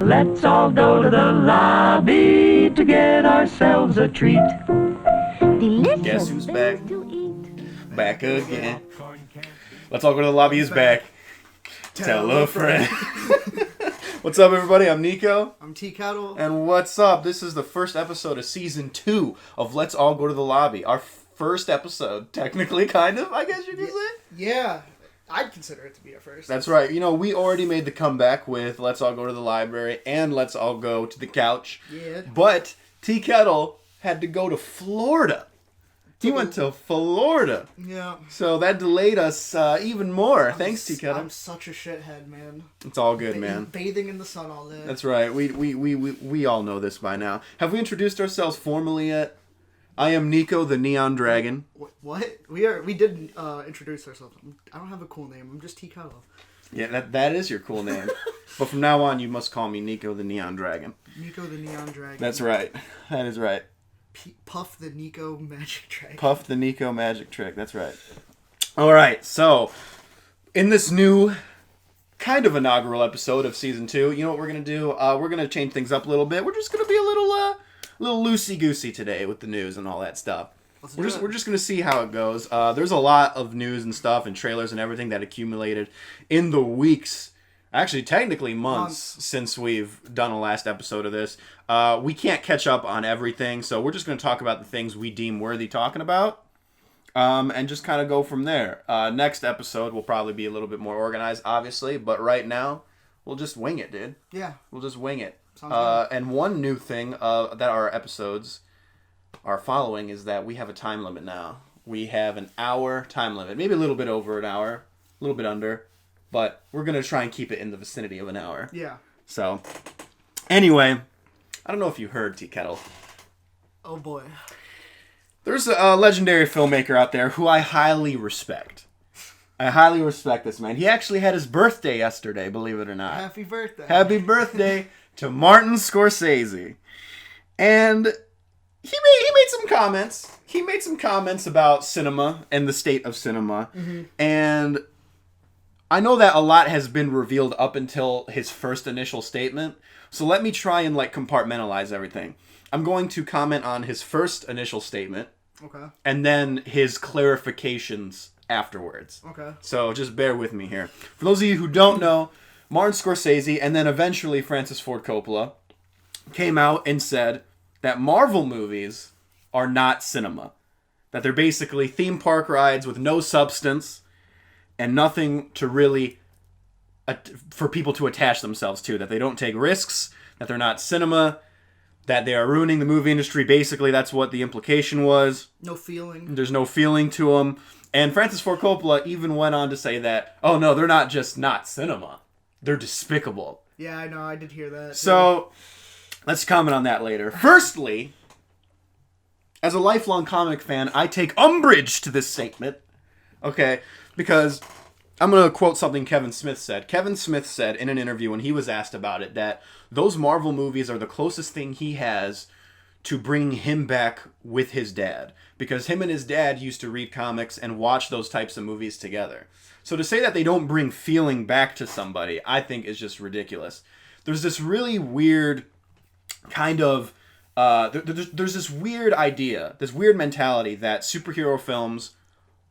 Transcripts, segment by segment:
Let's all go to the lobby to get ourselves a treat. Delicious Guess who's things back? to eat. Back again. Let's all go to the lobby is back. Tell a friend. What's up, everybody? I'm Nico. I'm T-Kettle. And what's up? This is the first episode of Season 2 of Let's All Go to the Lobby. Our first episode, technically, kind of, I guess you could say. Yeah, I'd consider it to be a first. That's right. You know, we already made the comeback with Let's All Go to the Library and Let's All Go to the Couch. Yeah. But T-Kettle had to go to Florida. He went to Florida. Yeah. So that delayed us even more. Thanks, T-Kettle. I'm such a shithead, man. It's all good, man. Bathing in the sun all day. That's right. We all know this by now. Have we introduced ourselves formally yet? I am Nico, the Neon Dragon. What? We did introduce ourselves. I don't have a cool name. I'm just T-Kettle. Yeah, that is your cool name. But from now on, you must call me Nico, the Neon Dragon. Nico the Neon Dragon. That's right. That is right. Puff the Nico magic trick. Puff the Nico magic trick. That's right. All right. So, in this new kind of inaugural episode of Season 2, you know what we're going to do? We're going to change things up a little bit. We're just going to be a little loosey-goosey today with the news and all that stuff. We're just going to see how it goes. There's a lot of news and stuff and trailers and everything that accumulated in the weeks, actually technically months since we've done a last episode of this. We can't catch up on everything, so we're just going to talk about the things we deem worthy talking about, and just kind of go from there. Next episode will probably be a little bit more organized, obviously, but right now, we'll just wing it, dude. Yeah. We'll just wing it. Sounds good. And one new thing that our episodes are following is that we have a time limit now. We have an hour time limit. Maybe a little bit over an hour, a little bit under, but we're going to try and keep it in the vicinity of an hour. Yeah. So, anyway, I don't know if you heard, T-Kettle. Oh boy. There's a legendary filmmaker out there who I highly respect. I highly respect this man. He actually had his birthday yesterday, believe it or not. Happy birthday. Happy birthday to Martin Scorsese. And he made some comments. He made some comments about cinema and the state of cinema. Mm-hmm. And I know that a lot has been revealed up until his first initial statement. So let me try and compartmentalize everything. I'm going to comment on his first initial statement. Okay. And then his clarifications afterwards. Okay. So just bear with me here. For those of you who don't know, Martin Scorsese and then eventually Francis Ford Coppola came out and said that Marvel movies are not cinema. That they're basically theme park rides with no substance and nothing to really for people to attach themselves to. That they don't take risks, that they're not cinema, that they are ruining the movie industry. Basically, that's what the implication was. No feeling. There's no feeling to them. And Francis Ford Coppola even went on to say that, oh no, they're not just not cinema. They're despicable. Yeah, I know. I did hear that. So, let's comment on that later. Firstly, as a lifelong comic fan, I take umbrage to this statement. Okay? Because I'm going to quote something Kevin Smith said. Kevin Smith said in an interview when he was asked about it that those Marvel movies are the closest thing he has to bringing him back with his dad. Because him and his dad used to read comics and watch those types of movies together. So to say that they don't bring feeling back to somebody, I think is just ridiculous. There's this really weird kind of... there's this weird idea, this weird mentality that superhero films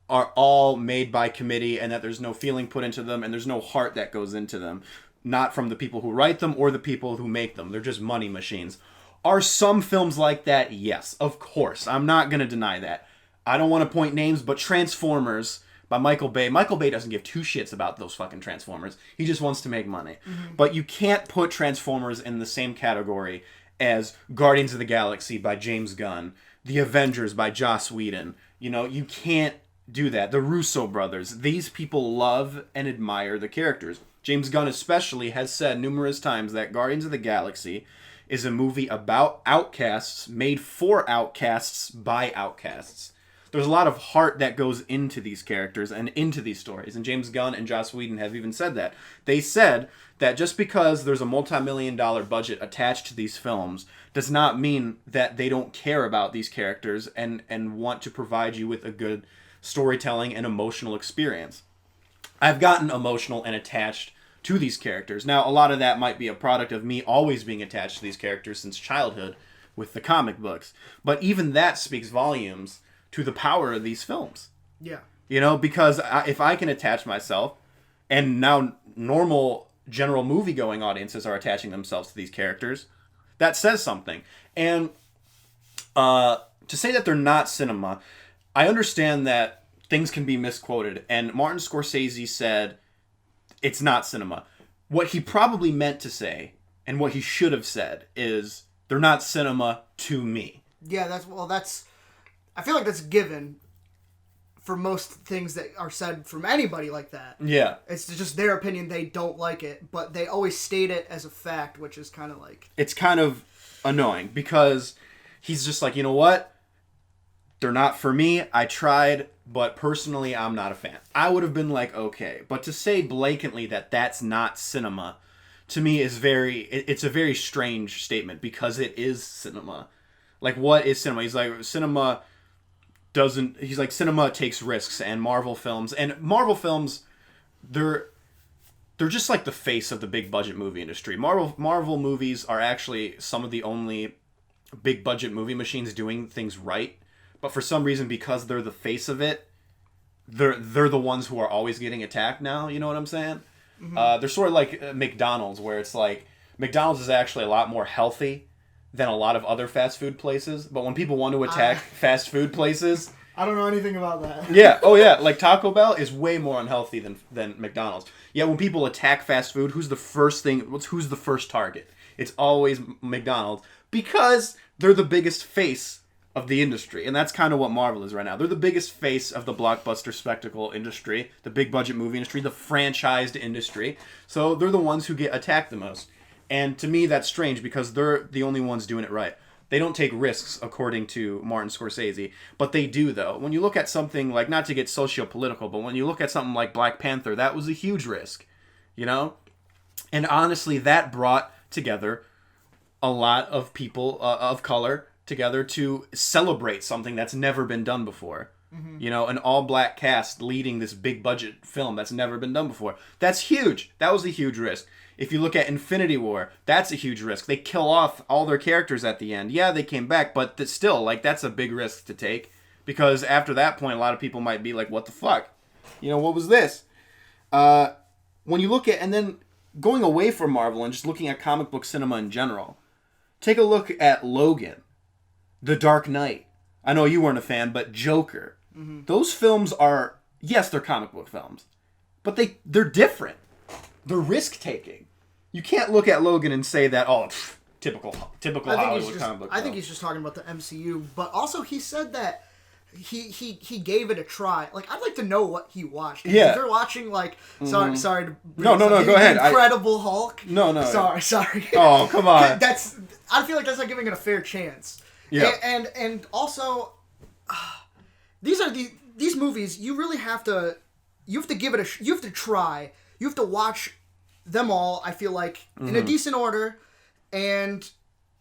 are all made by committee and that there's no feeling put into them and there's no heart that goes into them. Not from the people who write them or the people who make them. They're just money machines. Are some films like that? Yes, of course. I'm not going to deny that. I don't want to point names, but Transformers by Michael Bay. Michael Bay doesn't give two shits about those fucking Transformers. He just wants to make money. Mm-hmm. But you can't put Transformers in the same category as Guardians of the Galaxy by James Gunn, The Avengers by Joss Whedon. You know, you can't do that. The Russo brothers. These people love and admire the characters. James Gunn especially has said numerous times that Guardians of the Galaxy is a movie about outcasts, made for outcasts by outcasts. There's a lot of heart that goes into these characters and into these stories. And James Gunn and Joss Whedon have even said that. They said that just because there's a multi-million-dollar budget attached to these films does not mean that they don't care about these characters and want to provide you with a good storytelling and emotional experience. I've gotten emotional and attached to these characters. Now, a lot of that might be a product of me always being attached to these characters since childhood with the comic books. But even that speaks volumes to the power of these films. Yeah. You know, because if I can attach myself, and now normal general movie-going audiences are attaching themselves to these characters, that says something. And to say that they're not cinema, I understand that things can be misquoted, and Martin Scorsese said it's not cinema. What he probably meant to say, and what he should have said, is they're not cinema to me. Yeah, that's I feel like that's given for most things that are said from anybody like that. Yeah. It's just their opinion, they don't like it, but they always state it as a fact, which is kind of like... It's kind of annoying, because he's just like, you know what? They're not for me. I tried, but personally, I'm not a fan. I would have been like, okay. But to say blatantly that that's not cinema, to me is it's a very strange statement, because it is cinema. Like, what is cinema? He's like, cinema takes risks, and Marvel films, they're just like the face of the big budget movie industry. Marvel movies are actually some of the only big budget movie machines doing things right. But for some reason, because they're the face of it, they're the ones who are always getting attacked now. You know what I'm saying? Mm-hmm. They're sort of like McDonald's, where it's like McDonald's is actually a lot more healthy than a lot of other fast food places. But when people want to attack fast food places... I don't know anything about that. Yeah. Oh, yeah. Like Taco Bell is way more unhealthy than McDonald's. Yet when people attack fast food, who's the first target? It's always McDonald's, because they're the biggest face of the industry. And that's kind of what Marvel is right now. They're the biggest face of the blockbuster spectacle industry, the big budget movie industry, the franchised industry. So they're the ones who get attacked the most. And to me, that's strange, because they're the only ones doing it right. They don't take risks, according to Martin Scorsese, but they do, though. When you look at something like, not to get socio-political, but when you look at something like Black Panther, that was a huge risk, you know? And honestly, that brought together a lot of people of color together to celebrate something that's never been done before. Mm-hmm. You know, an all-black cast leading this big-budget film that's never been done before. That's huge. That was a huge risk. If you look at Infinity War, that's a huge risk. They kill off all their characters at the end. Yeah, they came back, but still, like, that's a big risk to take. Because after that point, a lot of people might be like, what the fuck? You know, what was this? When you look at, and then going away from Marvel and just looking at comic book cinema in general, take a look at Logan, The Dark Knight. I know you weren't a fan, but Joker. Mm-hmm. Those films are, yes, they're comic book films, but they're different. They're risk-taking. You can't look at Logan and say that, typical Hollywood comic book film. I think he's just talking about the MCU, but also he said that he gave it a try. Like, I'd like to know what he watched. Yeah. If you're watching, like, sorry to No, go ahead. Incredible Hulk. No. Sorry. Oh, come on. I feel like that's not giving it a fair chance. Yeah. And also, these movies, you really have to give it you have to try. You have to watch them all, I feel like, in a decent order. And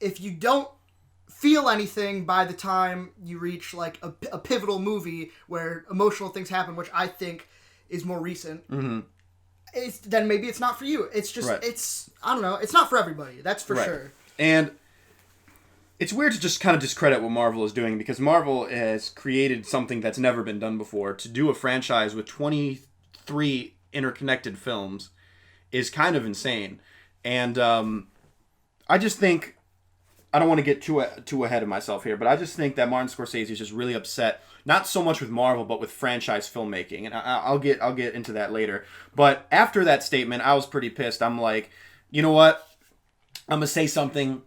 if you don't feel anything by the time you reach, like, a pivotal movie where emotional things happen, which I think is more recent, then maybe it's not for you. It's just, I don't know, it's not for everybody. That's for sure. And it's weird to just kind of discredit what Marvel is doing, because Marvel has created something that's never been done before. To do a franchise with 23 interconnected films is kind of insane. And I just think, I don't want to get too ahead of myself here, but I just think that Martin Scorsese is just really upset, not so much with Marvel, but with franchise filmmaking. And I'll get into that later. But after that statement, I was pretty pissed. I'm like, you know what? I'm going to say something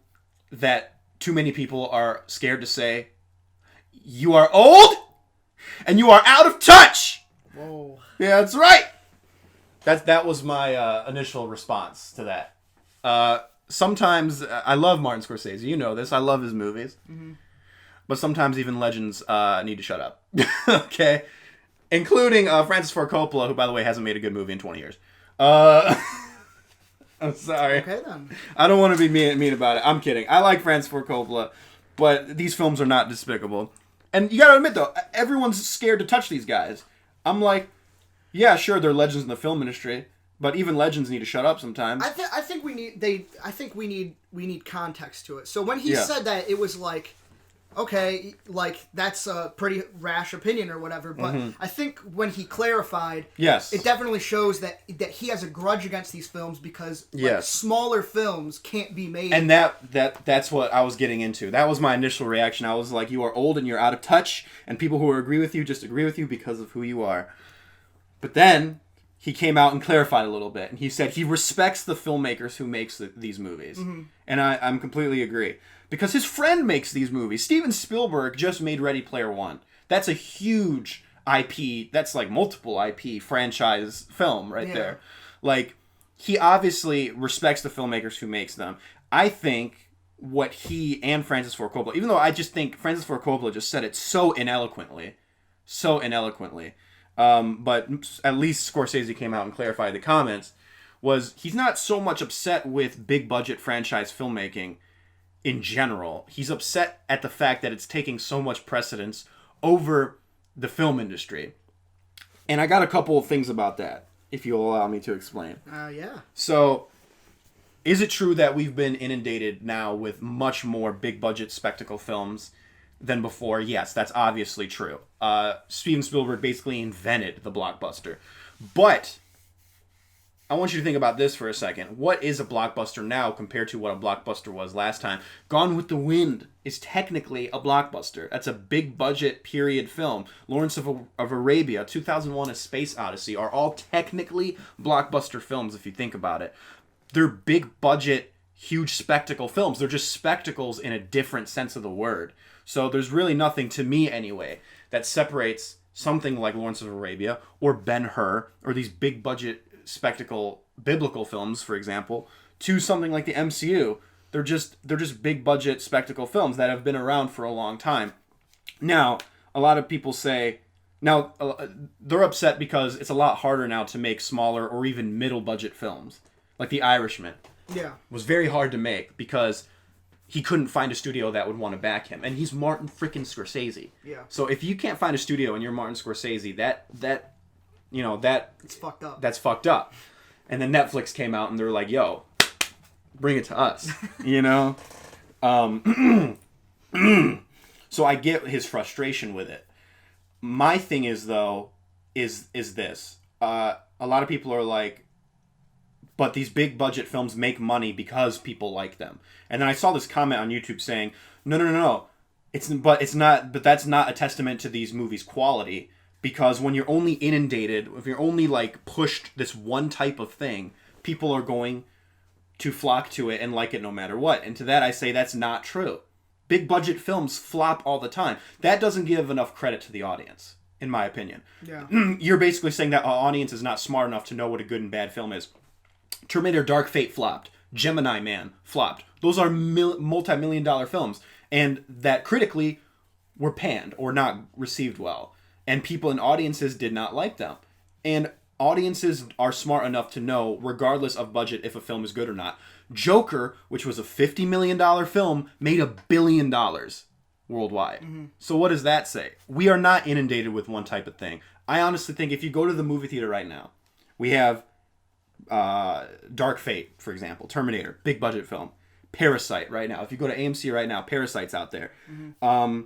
that too many people are scared to say. You are old, and you are out of touch! Whoa. Yeah, that's right! That was my initial response to that. Sometimes, I love Martin Scorsese, you know this, I love his movies. Mm-hmm. But sometimes even legends need to shut up. Okay? Including Francis Ford Coppola, who, by the way, hasn't made a good movie in 20 years. I'm sorry. Okay, then. I don't want to be mean about it. I'm kidding. I like Francis Ford Coppola, but these films are not despicable. And you gotta admit, though, everyone's scared to touch these guys. I'm like, yeah, sure, they're legends in the film industry, But even legends need to shut up sometimes. I think we need context to it. So when he said that, it was like, okay, like that's a pretty rash opinion or whatever. But I think when he clarified, it definitely shows that he has a grudge against these films because smaller films can't be made. And that's what I was getting into. That was my initial reaction. I was like, you are old and you're out of touch, and people who agree with you just agree with you because of who you are. But then he came out and clarified a little bit, and he said he respects the filmmakers who makes these movies. And I'm completely agree. Because his friend makes these movies. Steven Spielberg just made Ready Player One. That's a huge IP. That's like multiple IP franchise film right there. Like, he obviously respects the filmmakers who makes them. I think what he and Francis Ford Coppola, even though I just think Francis Ford Coppola just said it so ineloquently. But at least Scorsese came out and clarified the comments, was he's not so much upset with big budget franchise filmmaking in general. He's upset at the fact that it's taking so much precedence over the film industry. And I got a couple of things about that, if you'll allow me to explain. Yeah. So, is it true that we've been inundated now with much more big budget spectacle films than before? Yes, that's obviously true. Steven Spielberg basically invented the blockbuster. But I want you to think about this for a second. What is a blockbuster now compared to what a blockbuster was last time? Gone with the Wind is technically a blockbuster. That's a big budget period film. Lawrence of Arabia, 2001: A Space Odyssey are all technically blockbuster films if you think about it. They're big budget, huge spectacle films. They're just spectacles in a different sense of the word. So there's really nothing, to me anyway, that separates something like Lawrence of Arabia or Ben-Hur or these big budget spectacle biblical films, for example, to something like the MCU. They're just big budget spectacle films that have been around for a long time. Now, a lot of people say, they're upset because it's a lot harder now to make smaller or even middle budget films. Like The Irishman. Yeah. Was very hard to make because he couldn't find a studio that would want to back him. And he's Martin freaking Scorsese. Yeah. So if you can't find a studio and you're Martin Scorsese, it's fucked up. That's fucked up. And then Netflix came out and they're like, yo, bring it to us. So I get his frustration with it. My thing is, though, is this. A lot of people are like, but these big budget films make money because people like them. And then I saw this comment on YouTube saying, no. But that's not a testament to these movies' quality. Because when you're only inundated, if you're only like pushed this one type of thing, people are going to flock to it and like it no matter what. And to that I say that's not true. Big budget films flop all the time. That doesn't give enough credit to the audience, in my opinion. Yeah. You're basically saying that our audience is not smart enough to know what a good and bad film is. Terminator Dark Fate flopped. Gemini Man flopped. Those are multi-million-dollar films. And that critically were panned or not received well. And people in audiences did not like them. And audiences are smart enough to know, regardless of budget, if a film is good or not. Joker, which was a $50 million film, made $1 billion worldwide. Mm-hmm. So what does that say? We are not inundated with one type of thing. I honestly think if you go to the movie theater right now, we have Dark Fate, for example, Terminator, big budget film. Parasite right now. If you go to AMC right now, Parasite's out there. Mm-hmm.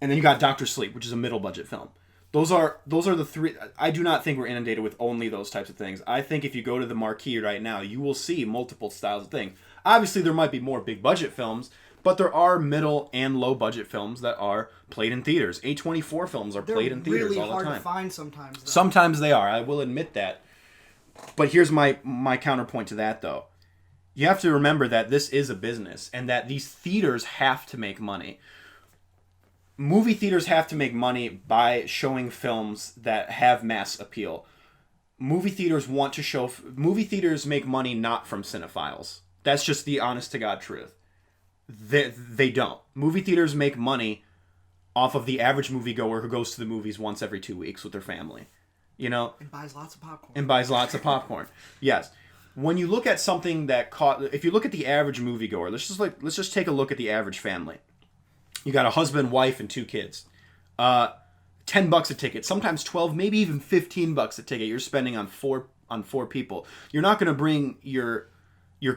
And then you got Dr. Sleep, which is a middle budget film. Those are the three. I do not think we're inundated with only those types of things. I think if you go to the marquee right now, you will see multiple styles of things. Obviously, there might be more big budget films, but there are middle and low budget films that are played in theaters. A24 films are played in theaters all the time. They're really hard to find sometimes, though. Sometimes they are. I will admit that. But here's my counterpoint to that, though. You have to remember that this is a business and that these theaters have to make money. Movie theaters have to make money by showing films that have mass appeal. Movie theaters make money not from cinephiles. That's just the honest to God truth. They don't. Movie theaters make money off of the average moviegoer who goes to the movies once every 2 weeks with their family. You know? And buys lots of popcorn. Yes. When you look at something if you look at the average moviegoer, let's just take a look at the average family. You got a husband, wife, and 2 kids. $10 a ticket, sometimes $12, maybe even $15 a ticket. You're spending on four on 4 people. You're not going to bring your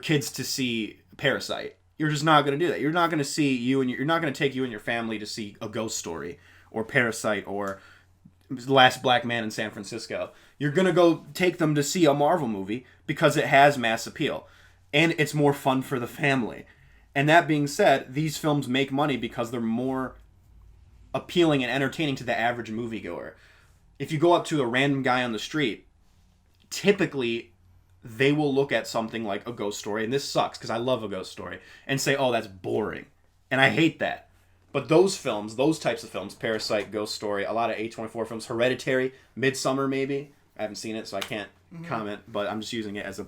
kids to see Parasite. You're just not going to do that. You're not going to see you're not going to take you and your family to see A Ghost Story or Parasite or Last Black Man in San Francisco. You're going to go take them to see a Marvel movie because it has mass appeal and it's more fun for the family. And that being said, these films make money because they're more appealing and entertaining to the average moviegoer. If you go up to a random guy on the street, typically they will look at something like A Ghost Story, and this sucks because I love A Ghost Story, and say, oh, that's boring. And I hate that. But those films, those types of films, Parasite, Ghost Story, a lot of A24 films, Hereditary, Midsummer maybe. I haven't seen it, so I can't comment, but I'm just using it as a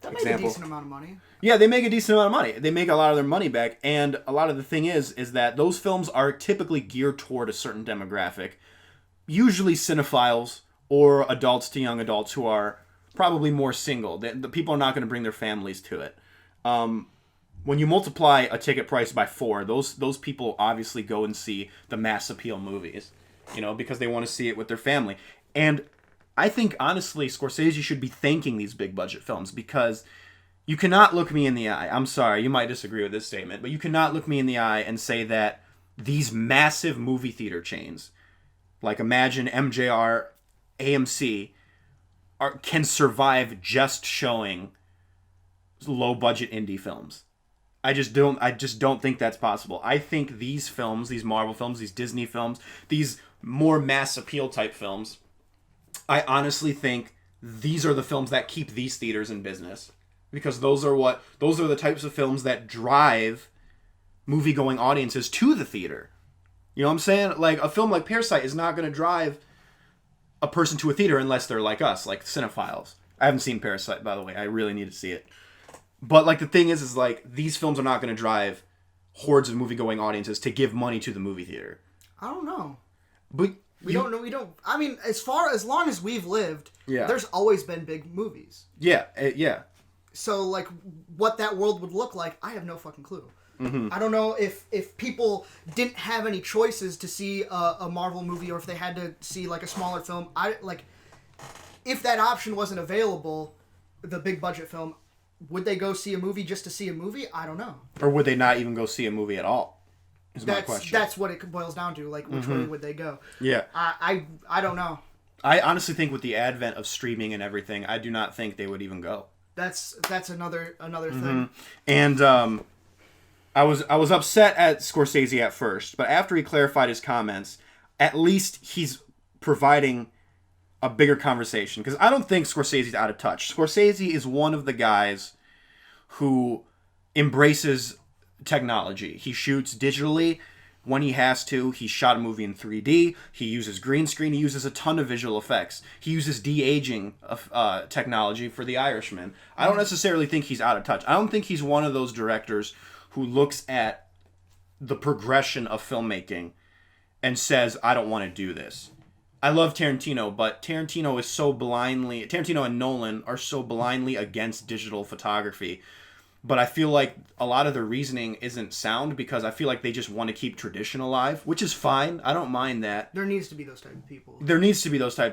That example. make a decent amount of money. Yeah, they make a decent amount of money. They make a lot of their money back, and a lot of the thing is that those films are typically geared toward a certain demographic, usually cinephiles or adults to young adults who are probably more single. The people are not going to bring their families to it. When you multiply a ticket price by 4, those people obviously go and see the mass appeal movies, because they want to see it with their family. And I think, honestly, Scorsese should be thanking these big budget films because you cannot look me in the eye. I'm sorry, you might disagree with this statement, but you cannot look me in the eye and say that these massive movie theater chains, like imagine MJR, AMC, can survive just showing low budget indie films. I just don't think that's possible. I think these films, these Marvel films, these Disney films, these more mass appeal type films, I honestly think these are the films that keep these theaters in business, because those are the types of films that drive movie-going audiences to the theater. You know what I'm saying? Like a film like Parasite is not going to drive a person to a theater unless they're like us, like cinephiles. I haven't seen Parasite, by the way. I really need to see it. But like the thing is like these films are not going to drive hordes of movie-going audiences to give money to the movie theater. I don't know. But we don't know. We don't. I mean, as long as we've lived, there's always been big movies. Yeah, yeah. So like, what that world would look like, I have no fucking clue. Mm-hmm. I don't know if people didn't have any choices to see a Marvel movie, or if they had to see like a smaller film. If that option wasn't available, the big budget film, would they go see a movie just to see a movie? I don't know. Or would they not even go see a movie at all? My question. That's what it boils down to. Like, which way would they go? Yeah. I don't know. I honestly think with the advent of streaming and everything, I do not think they would even go. That's another thing. And I was upset at Scorsese at first, but after he clarified his comments, at least he's providing a bigger conversation, because I don't think Scorsese's out of touch. Scorsese is one of the guys who embraces technology. He shoots digitally when he has to. He shot a movie in 3D. He uses green screen. He uses a ton of visual effects. He uses de-aging technology for The Irishman. I don't necessarily think he's out of touch. I don't think he's one of those directors who looks at the progression of filmmaking and says, I don't want to do this. I love Tarantino, but Tarantino and Nolan are so blindly against digital photography. But I feel like a lot of their reasoning isn't sound, because I feel like they just want to keep tradition alive, which is fine. I don't mind that. There needs to be those type of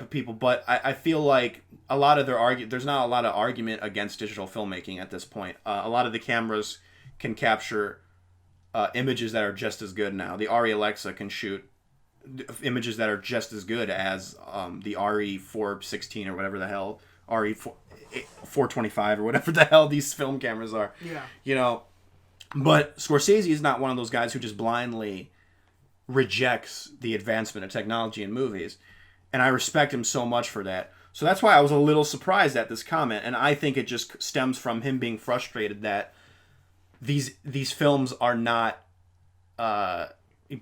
people. But I feel like a lot of there's not a lot of argument against digital filmmaking at this point. A lot of the cameras can capture images that are just as good now. The Arri Alexa can shoot images that are just as good as the RE416 or whatever the hell, RE425 or whatever the hell these film cameras are. Yeah. But Scorsese is not one of those guys who just blindly rejects the advancement of technology in movies. And I respect him so much for that. So that's why I was a little surprised at this comment. And I think it just stems from him being frustrated that these films are not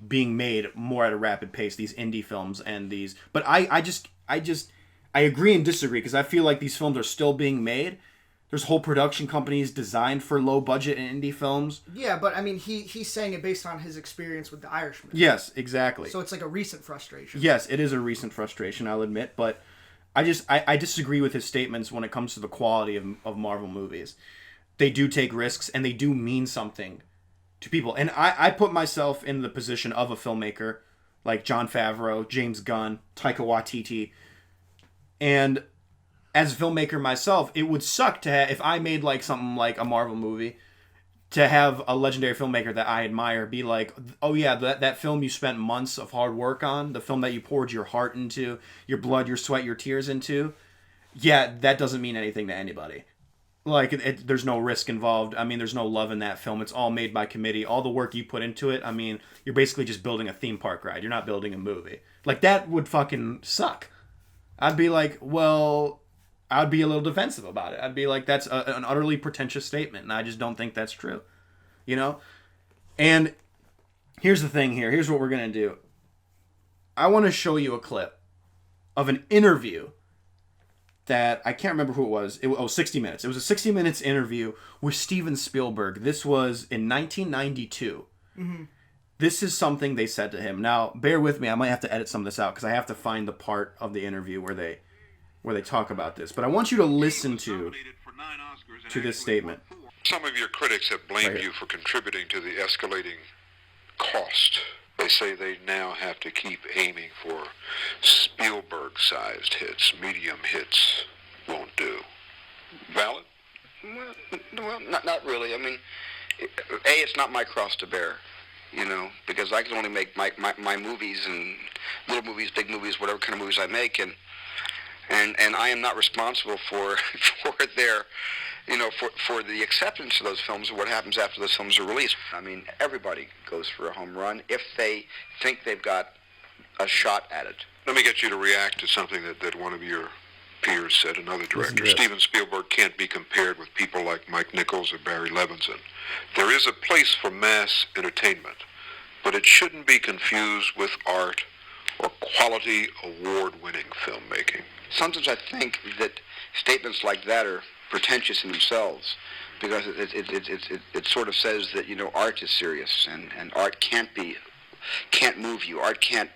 being made more at a rapid pace, these indie films and these. But I agree and disagree, because I feel like these films are still being made. There's whole production companies designed for low budget and indie films. Yeah, but I mean, he's saying it based on his experience with The Irishman. Yes, exactly. So it's like a recent frustration. Yes, it is a recent frustration, I'll admit, but I disagree with his statements when it comes to the quality of Marvel movies. They do take risks, and they do mean something to people. And I put myself in the position of a filmmaker like Jon Favreau, James Gunn, Taika Waititi, and as a filmmaker myself, it would suck to have, if I made like something like a Marvel movie, to have a legendary filmmaker that I admire be like, oh yeah, that film you spent months of hard work on, the film that you poured your heart into, your blood, your sweat, your tears into, yeah, that doesn't mean anything to anybody. Like, there's no risk involved. I mean, there's no love in that film. It's all made by committee. All the work you put into it, I mean, you're basically just building a theme park ride. You're not building a movie. Like, that would fucking suck. I'd be like, well, I'd be a little defensive about it. I'd be like, that's an utterly pretentious statement, and I just don't think that's true. You know? And here's the thing here. Here's what we're going to do. I want to show you a clip of an interview that I can't remember who it was. 60 Minutes. It was a 60 Minutes interview with Steven Spielberg. This was in 1992. Mm-hmm. This is something they said to him. Now, bear with me. I might have to edit some of this out because I have to find the part of the interview where they talk about this. But I want you to listen to this statement. Some of your critics have blamed you for contributing to the escalating cost. They say they now have to keep aiming for Spielberg-sized hits. Medium hits won't do. Valid? Well, not really. I mean, it's not my cross to bear, you know, because I can only make my movies, and little movies, big movies, whatever kind of movies I make, and I am not responsible for their, you know, for the acceptance of those films and what happens after those films are released. I mean, everybody goes for a home run if they think they've got a shot at it. Let me get you to react to something that one of your peers said, another director. Steven Spielberg can't be compared with people like Mike Nichols or Barry Levinson. There is a place for mass entertainment, but it shouldn't be confused with art or quality award-winning filmmaking. Sometimes I think that statements like that are pretentious in themselves, because it sort of says that, you know, art is serious, and art can't move you. Art can't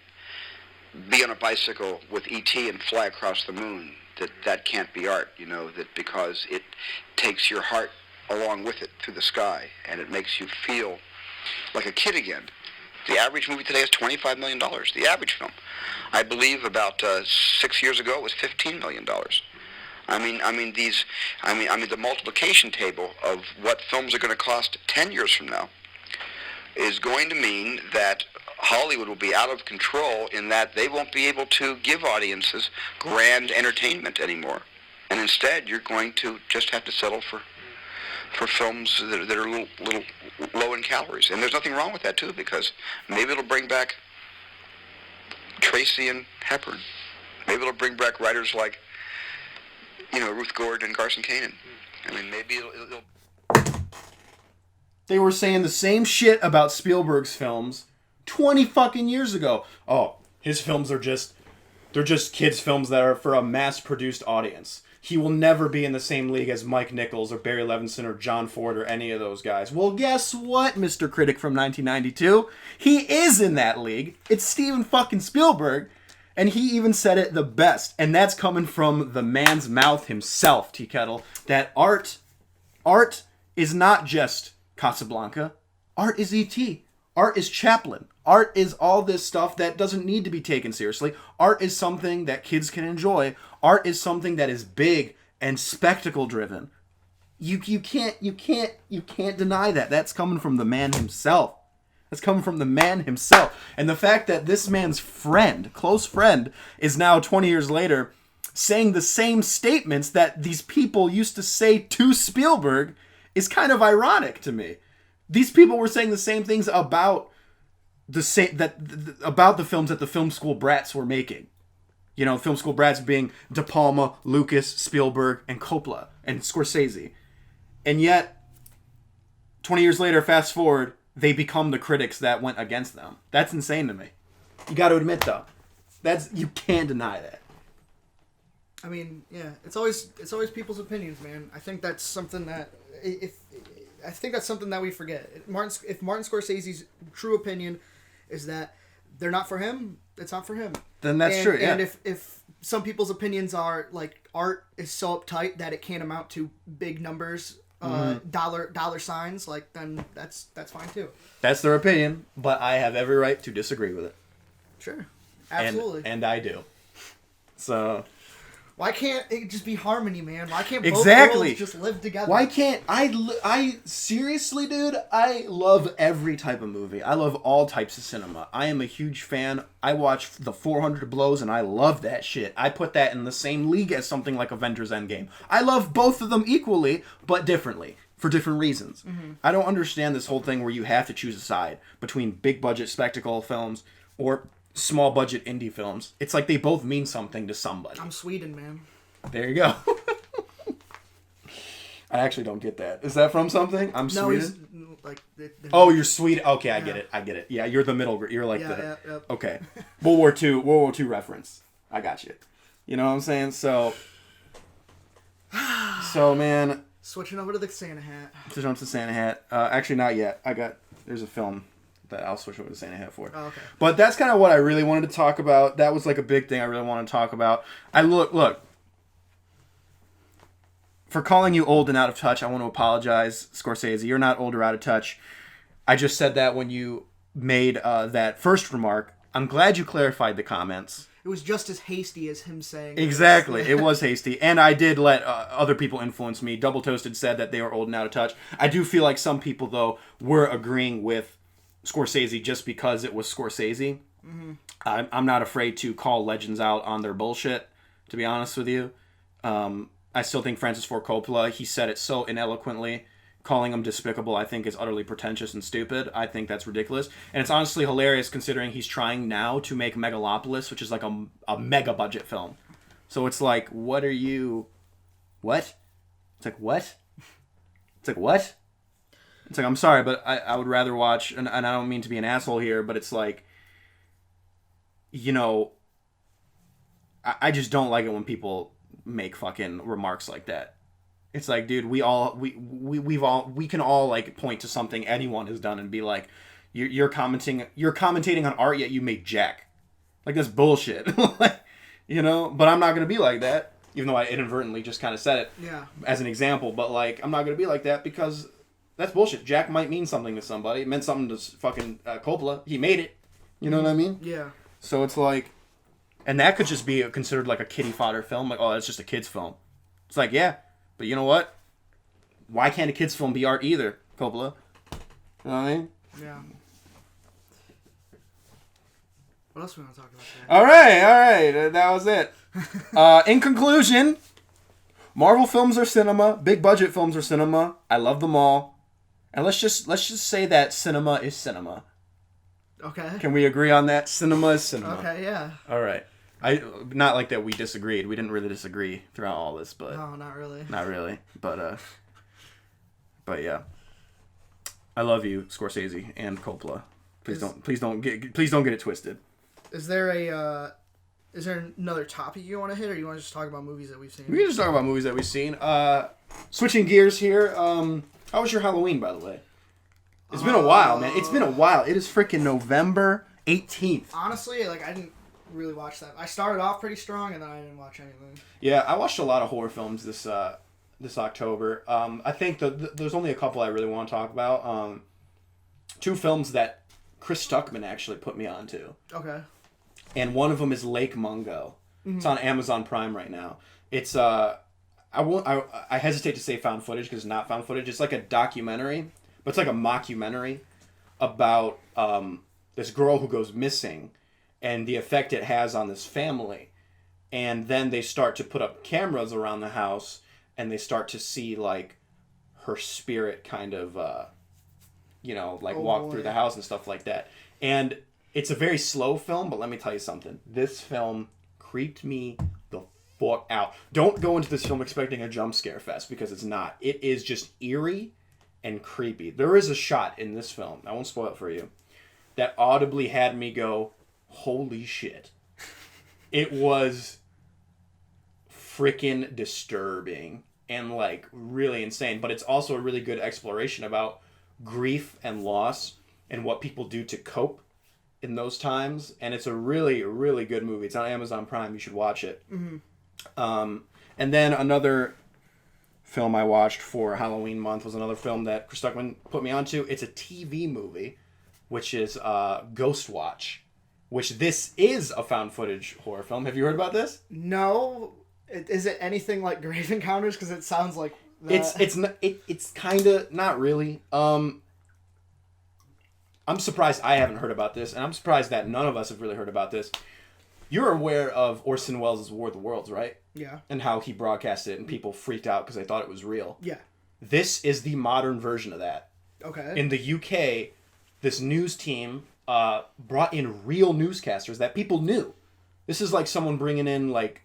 be on a bicycle with E.T. and fly across the moon. That can't be art, you know, that because it takes your heart along with it through the sky, and it makes you feel like a kid again. The average movie today is $25 million. The average film. I believe about 6 years ago it was $15 million. I mean, the multiplication table of what films are going to cost 10 years from now is going to mean that Hollywood will be out of control in that they won't be able to give audiences grand entertainment anymore. And instead, you're going to just have to settle for films that are a little low in calories. And there's nothing wrong with that, too, because maybe it'll bring back Tracy and Hepburn. Maybe it'll bring back writers like, you know, Ruth Gordon and Carson Kanan. I mean, maybe it'll... They were saying the same shit about Spielberg's films 20 fucking years ago. Oh, his films are they're just kids' films that are for a mass-produced audience. He will never be in the same league as Mike Nichols or Barry Levinson or John Ford or any of those guys. Well, guess what, Mr. Critic from 1992? He is in that league. It's Steven fucking Spielberg. And he even said it the best. And that's coming from the man's mouth himself, T-Kettle. That art is not just Casablanca. Art is E.T. Art is Chaplin. Art is all this stuff that doesn't need to be taken seriously. Art is something that kids can enjoy. Art is something that is big and spectacle driven. You can't deny that. That's coming from the man himself. That's coming from the man himself. And the fact that this man's close friend, is now 20 years later saying the same statements that these people used to say to Spielberg is kind of ironic to me. These people were saying the same things about the films that the film school brats were making. You know, film school brats being De Palma, Lucas, Spielberg, and Coppola, and Scorsese. And yet, 20 years later, fast forward, they become the critics that went against them. That's insane to me. You got to admit, though, you can't deny that. I mean, yeah, it's always people's opinions, man. I think that's something that we forget. If Martin Scorsese's true opinion is that they're not for him, it's not for him. Then that's true. Yeah. And if some people's opinions are like art is so uptight that it can't amount to big numbers, dollar signs, like then that's fine too. That's their opinion, but I have every right to disagree with it. Sure, absolutely, and I do. So, Why can't it just be harmony, man? Why can't both Exactly. worlds just live together? Why can't I seriously, dude, I love every type of movie. I love all types of cinema. I am a huge fan. I watch the 400 Blows and I love that shit. I put that in the same league as something like Avengers Endgame. I love both of them equally, but differently. For different reasons. I don't understand this whole thing where you have to choose a side between big budget spectacle films or small budget indie films. It's like they both mean something to somebody. I'm Sweden, man. There you go. I actually don't get that. Is that from something? I'm No, Sweden? he's like. Oh, you're Sweden. Okay, I get Yeah. it. Yeah, you're the middle. You're like Yeah. Okay. World War II reference. I got you. You know what I'm saying? So man. Switching over to the Santa hat. To jump to Santa Hat. Actually, not yet. There's a film that I'll switch over to Santa Hat for. Oh, okay. But that's kind of what I really wanted to talk about. That was like a big thing I really wanted to talk about. Look. For calling you old and out of touch, I want to apologize, Scorsese. You're not old or out of touch. I just said that when you made that first remark. I'm glad you clarified the comments. It was just as hasty as him saying. Exactly. It was hasty. And I did let other people influence me. Double Toasted said that they were old and out of touch. I do feel like some people, though, were agreeing with Scorsese just because it was Scorsese. Mm-hmm. I'm not afraid to call legends out on their bullshit, to be honest with you. I still think Francis Ford Coppola, he said it so ineloquently. Calling him despicable, I think, is utterly pretentious and stupid. I think that's ridiculous. And it's honestly hilarious considering he's trying now to make Megalopolis, which is like a mega budget film. So it's like, what? It's like, what? It's like, I'm sorry, but I would rather watch, and I don't mean to be an asshole here, but it's like, you know, I just don't like it when people make fucking remarks like that. It's like, dude, we can all like point to something anyone has done and be like, you're commentating on art, yet you made jack. Like, that's bullshit. You know, but I'm not gonna be like that, even though I inadvertently just kind of said it as an example. But like, I'm not gonna be like that because that's bullshit. Jack might mean something to somebody. It meant something to fucking Coppola. He made it. You know what I mean? Yeah. So it's like, and that could just be considered like a kiddie fodder film. Like, oh, that's just a kid's film. It's like, yeah. But you know what? Why can't a kid's film be art either, Coppola? You know what I mean? Yeah. What else we want to talk about today? All right. That was it. In conclusion, Marvel films are cinema. Big budget films are cinema. I love them all. And let's just say that cinema is cinema. Okay. Can we agree on that? Cinema is cinema. Okay, yeah. All right. Not like that we disagreed. We didn't really disagree throughout all this, but No, not really. not really. But yeah. I love you, Scorsese and Coppola. Please don't get it twisted. Is there another topic you want to hit, or you want to just talk about movies that we've seen? We can just talk about movies that we've seen. Switching gears here. How was your Halloween, by the way? It's been a while, man. It's been a while. It is freaking November 18th. Honestly, like, I didn't really watch that. I started off pretty strong, and then I didn't watch anything. Yeah, I watched a lot of horror films this October. I think there's only a couple I really want to talk about. Two films that Chris Stuckman actually put me onto. Okay. And one of them is Lake Mungo. Mm-hmm. It's on Amazon Prime right now. It's I hesitate to say found footage because it's not found footage. It's like a documentary, but it's like a mockumentary about this girl who goes missing and the effect it has on this family. And then they start to put up cameras around the house and they start to see like her spirit kind of walk through the house and stuff like that. And it's a very slow film, but let me tell you something. This film creeped me the fuck out. Don't go into this film expecting a jump scare fest because it's not. It is just eerie and creepy. There is a shot in this film, I won't spoil it for you, that audibly had me go, holy shit. It was freaking disturbing and like really insane, but it's also a really good exploration about grief and loss and what people do to cope in those times. And it's a really, really good movie. It's on Amazon Prime. You should watch it. Mm-hmm. And then another film I watched for Halloween month was another film that Chris Stuckman put me onto. It's a TV movie, which is Ghost Watch, which this is a found footage horror film. Have you heard about this? No. Is it anything like Grave Encounters? Because it sounds like that. It's kind of not really. I'm surprised I haven't heard about this, and I'm surprised that none of us have really heard about this. You're aware of Orson Welles' War of the Worlds, right? Yeah. And how he broadcast it, and people freaked out because they thought it was real. Yeah. This is the modern version of that. Okay. In the UK, this news team brought in real newscasters that people knew. This is like someone bringing in like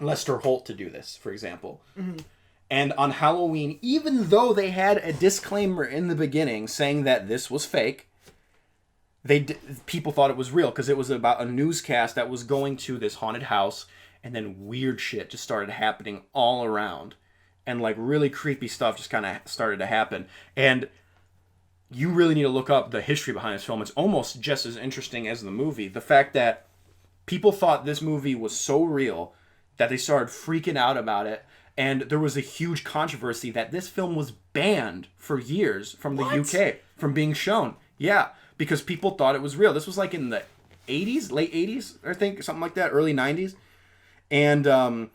Lester Holt to do this, for example. Mm-hmm. And on Halloween, even though they had a disclaimer in the beginning saying that this was fake, people thought it was real because it was about a newscast that was going to this haunted house, and then weird shit just started happening all around. And like really creepy stuff just kind of started to happen. And you really need to look up the history behind this film. It's almost just as interesting as the movie. The fact that people thought this movie was so real that they started freaking out about it. And there was a huge controversy that this film was banned for years from the UK from being shown. Yeah, because people thought it was real. This was like in the 80s, late 80s, I think, something like that, early 90s. And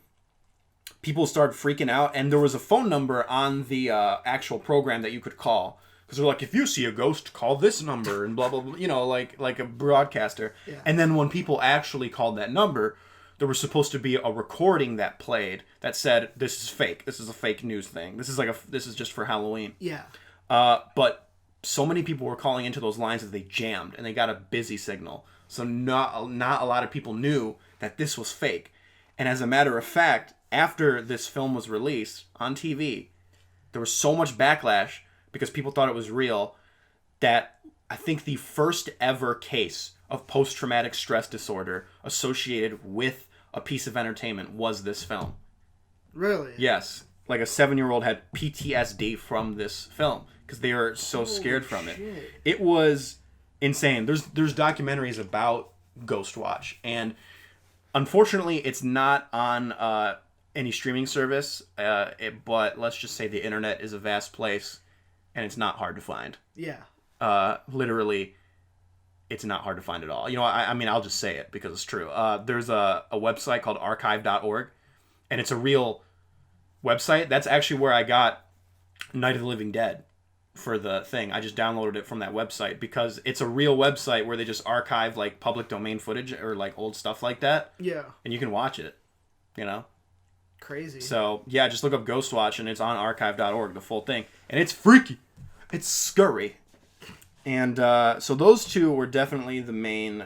people started freaking out. And there was a phone number on the actual program that you could call. Because they're like, if you see a ghost, call this number and blah, blah, blah. You know, like a broadcaster. Yeah. And then when people actually called that number, there was supposed to be a recording that played that said, this is fake. This is a fake news thing. This is just for Halloween. Yeah. But so many people were calling into those lines that they jammed and they got a busy signal. So not a lot of people knew that this was fake. And as a matter of fact, after this film was released on TV, there was so much backlash because people thought it was real that I think the first ever case of post-traumatic stress disorder associated with a piece of entertainment was this film. Really? Yes. Like a 7-year-old had PTSD from this film because they were so scared from it. It was insane. There's documentaries about Ghostwatch, and unfortunately it's not on any streaming service, but let's just say the internet is a vast place and it's not hard to find. Yeah. Literally, it's not hard to find at all. You know, I mean, I'll just say it because it's true. There's a website called archive.org, and it's a real website. That's actually where I got Night of the Living Dead for the thing. I just downloaded it from that website because it's a real website where they just archive like public domain footage or like old stuff like that. Yeah. And you can watch it, you know? Crazy. So, yeah, just look up Ghostwatch and it's on archive.org, the full thing. And it's freaky. It's scurry. And so those two were definitely the main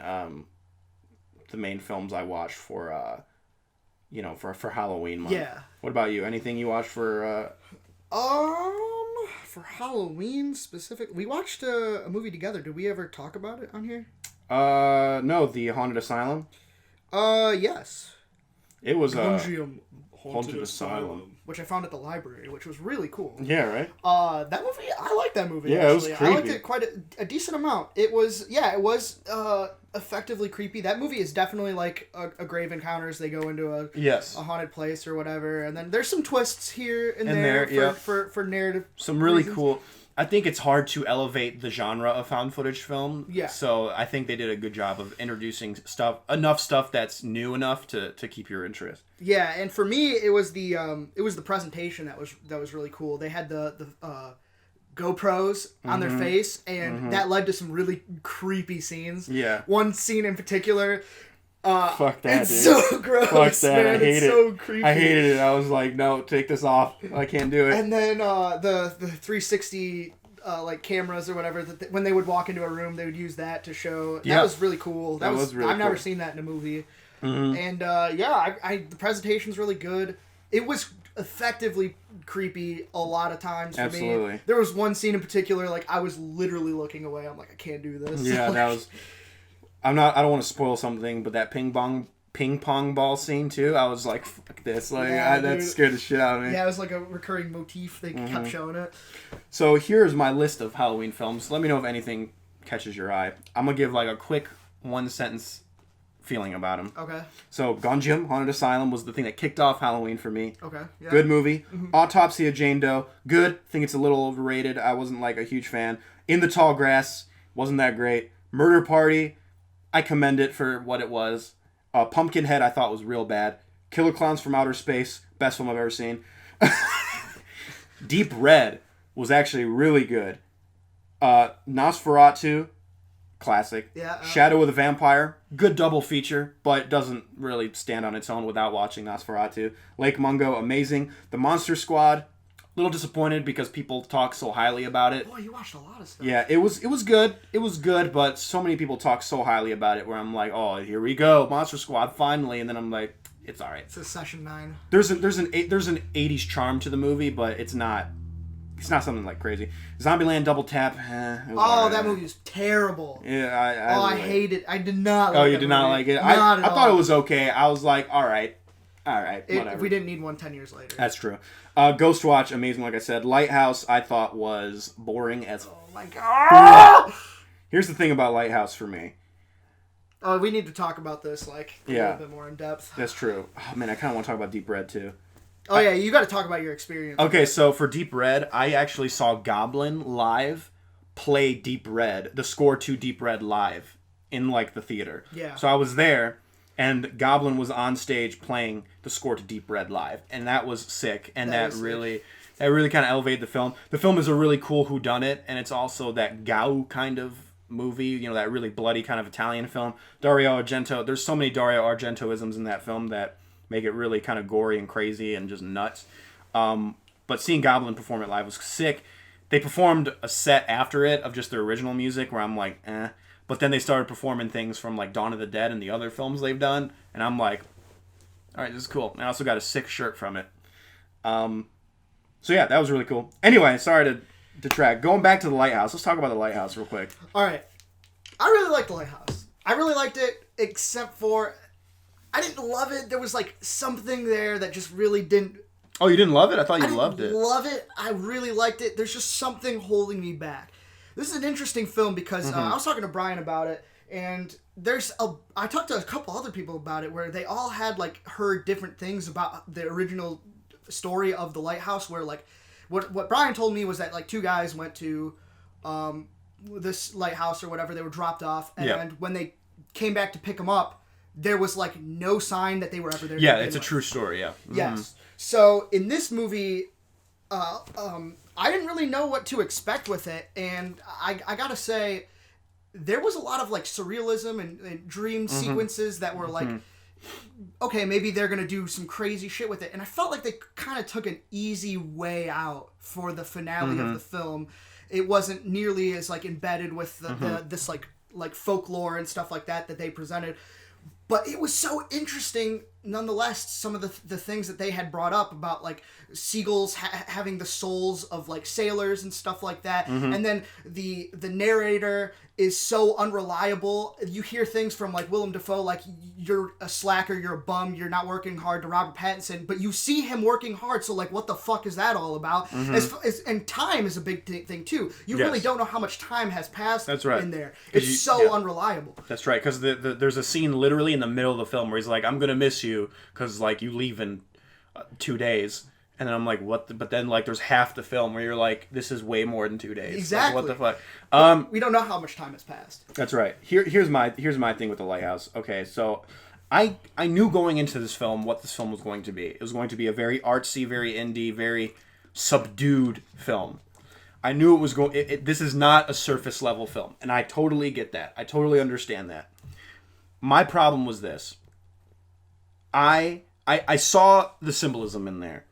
films I watched for for Halloween month. Yeah. What about you? Anything you watched for for Halloween specific? We watched a movie together. Did we ever talk about it on here? No, the Haunted Asylum. Yes. It was Haunted Asylum, which I found at the library, which was really cool. Yeah, right. That movie, I liked that movie. Yeah, actually. It was creepy. I liked it quite a decent amount. It was effectively creepy. That movie is definitely like a Grave Encounters. They go into a haunted place or whatever, and then there's some twists here and there for narrative. Some really cool. I think it's hard to elevate the genre of found footage film. Yeah. So I think they did a good job of introducing enough stuff that's new enough to keep your interest. Yeah, and for me, it was the presentation that was really cool. They had the GoPros on their face, and that led to some really creepy scenes. Yeah. One scene in particular. Fuck that, it's dude. So gross. Fuck that. Man. I hate it's it. So creepy. I hated it. I was like, no, take this off. I can't do it. And then the 360 like cameras or whatever, when they would walk into a room, they would use that to show. That was really cool. That was really I've never seen that in a movie. Mm-hmm. And the presentation's really good. It was effectively creepy a lot of times for me. There was one scene in particular, like I was literally looking away. I'm like, I can't do this. Yeah, that was. I don't want to spoil something, but that ping pong ball scene too. I was like, fuck this. Like that scared the shit out of me. Yeah, it was like a recurring motif. They kept showing it. So here's my list of Halloween films. Let me know if anything catches your eye. I'm gonna give like a quick 1-sentence feeling about them. Okay. So Gonjiam, Haunted Asylum was the thing that kicked off Halloween for me. Okay. Yeah. Good movie. Mm-hmm. Autopsy of Jane Doe. Good. Think it's a little overrated. I wasn't like a huge fan. In the Tall Grass. Wasn't that great. Murder Party. I commend it for what it was. Pumpkinhead I thought was real bad. Killer Clowns from Outer Space, best film I've ever seen. Deep Red was actually really good. Nosferatu, classic. Yeah. Shadow of the Vampire, good double feature, but doesn't really stand on its own without watching Nosferatu. Lake Mungo, amazing. The Monster Squad, a little disappointed because people talk so highly about it. Boy, you watched a lot of stuff. Yeah, it was good. It was good, but so many people talk so highly about it where I'm like, oh, here we go, Monster Squad, finally. And then I'm like, it's all right. It's a session 9. There's an 80s charm to the movie, but it's not something like crazy. Zombieland Double Tap. That movie was terrible. Yeah, I hate it. I did not like it. Oh, you did not like it? I thought it was okay. I was like, all right, whatever. If we didn't need one 10 years later. That's true. Ghostwatch, amazing, like I said. Lighthouse, I thought was boring as... Oh my god! Here's the thing about Lighthouse for me. Oh, we need to talk about this, a little bit more in depth. That's true. Oh, man, I kind of want to talk about Deep Red, too. Oh, yeah, you got to talk about your experience. Okay, so for Deep Red, I actually saw Goblin live play Deep Red, the score to Deep Red live in, the theater. Yeah. So I was there, and Goblin was on stage playing the score to Deep Red live, and that was sick, and that really kind of elevated the film. The film is a really cool whodunit, and it's also that Gau kind of movie, that really bloody kind of Italian film. Dario Argento, there's so many Dario Argentoisms in that film that make it really kind of gory and crazy and just nuts. But seeing Goblin perform it live was sick. They performed a set after it of just their original music where I'm like, eh. But then they started performing things from Dawn of the Dead and the other films they've done. And I'm like, all right, this is cool. And I also got a sick shirt from it. So yeah, that was really cool. Anyway, sorry to detract. Going back to The Lighthouse. Let's talk about The Lighthouse real quick. All right. I really liked The Lighthouse. I really liked it, except for... I didn't love it. There was something there that just really didn't... Oh, you didn't love it? I thought you loved it. I love it. I really liked it. There's just something holding me back. This is an interesting film because I was talking to Brian about it, and I talked to a couple other people about it where they all had heard different things about the original story of The Lighthouse, where what Brian told me was that two guys went to this lighthouse or whatever. They were dropped off, and when they came back to pick them up, there was no sign that they were ever there. Yeah, it's a true story. Yeah. Yes. So in this movie, I didn't really know what to expect with it, and I gotta say, there was a lot of surrealism and dream sequences that were okay, maybe they're gonna do some crazy shit with it, and I felt like they kind of took an easy way out for the finale of the film. It wasn't nearly as embedded with this folklore and stuff like that they presented. But it was so interesting, nonetheless, some of the things that they had brought up about, seagulls having the souls of, sailors and stuff like that. And then the narrator is so unreliable. You hear things from, Willem Dafoe, you're a slacker, you're a bum, you're not working hard, to Robert Pattinson. But you see him working hard, so, what the fuck is that all about? And time is a big thing, too. You really don't know how much time has passed in there. It's so unreliable. That's right, because there's a scene literally in the middle of the film where he's like, I'm going to miss you, because, you leave in 2 days. And then I'm like, what? But then, there's half the film where you're like, this is way more than 2 days. Exactly. What the fuck? We don't know how much time has passed. That's right. Here's my thing with The Lighthouse. Okay, so I knew going into this film what this film was going to be. It was going to be a very artsy, very indie, very subdued film. I knew it was going... This is not a surface level film. And I totally get that. I totally understand that. My problem was this. I saw the symbolism in there.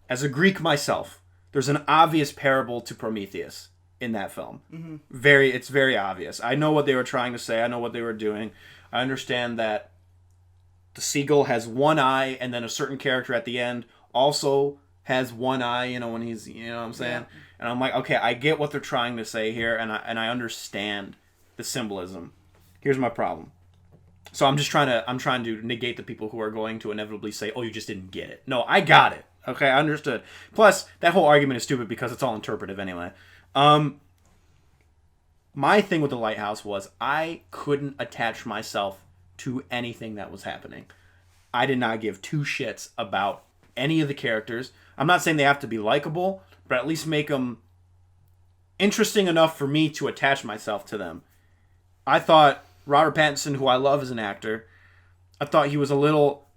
As a Greek myself, there's an obvious parable to Prometheus in that film. It's very obvious. I know what they were trying to say. I know what they were doing. I understand that the seagull has one eye, and then a certain character at the end also has one eye, when he's, what I'm saying? Yeah. And I'm like, okay, I get what they're trying to say here, and I understand the symbolism. Here's my problem. So I'm trying to negate the people who are going to inevitably say, oh, you just didn't get it. No, I got it. Okay, I understood. Plus, that whole argument is stupid because it's all interpretive anyway. My thing with The Lighthouse was I couldn't attach myself to anything that was happening. I did not give two shits about any of the characters. I'm not saying they have to be likable, but at least make them interesting enough for me to attach myself to them. I thought Robert Pattinson, who I love as an actor, I thought he was a little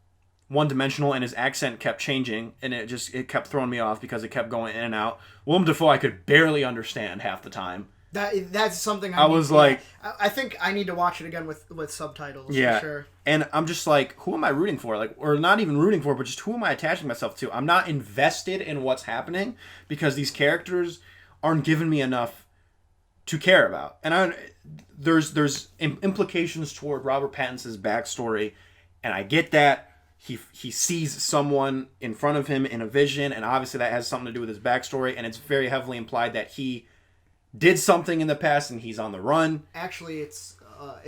one-dimensional, and his accent kept changing, and it kept throwing me off because it kept going in and out. Willem Dafoe I could barely understand half the time. That's something I was like... I think I need to watch it again with subtitles, yeah, for sure. And I'm just like, who am I rooting for? Like, or not even rooting for, but just who am I attaching myself to? I'm not invested in what's happening because these characters aren't giving me enough to care about. And there's implications toward Robert Pattinson's backstory, and I get that. He sees someone in front of him in a vision, and obviously that has something to do with his backstory, and it's very heavily implied that he did something in the past and he's on the run. Actually, it's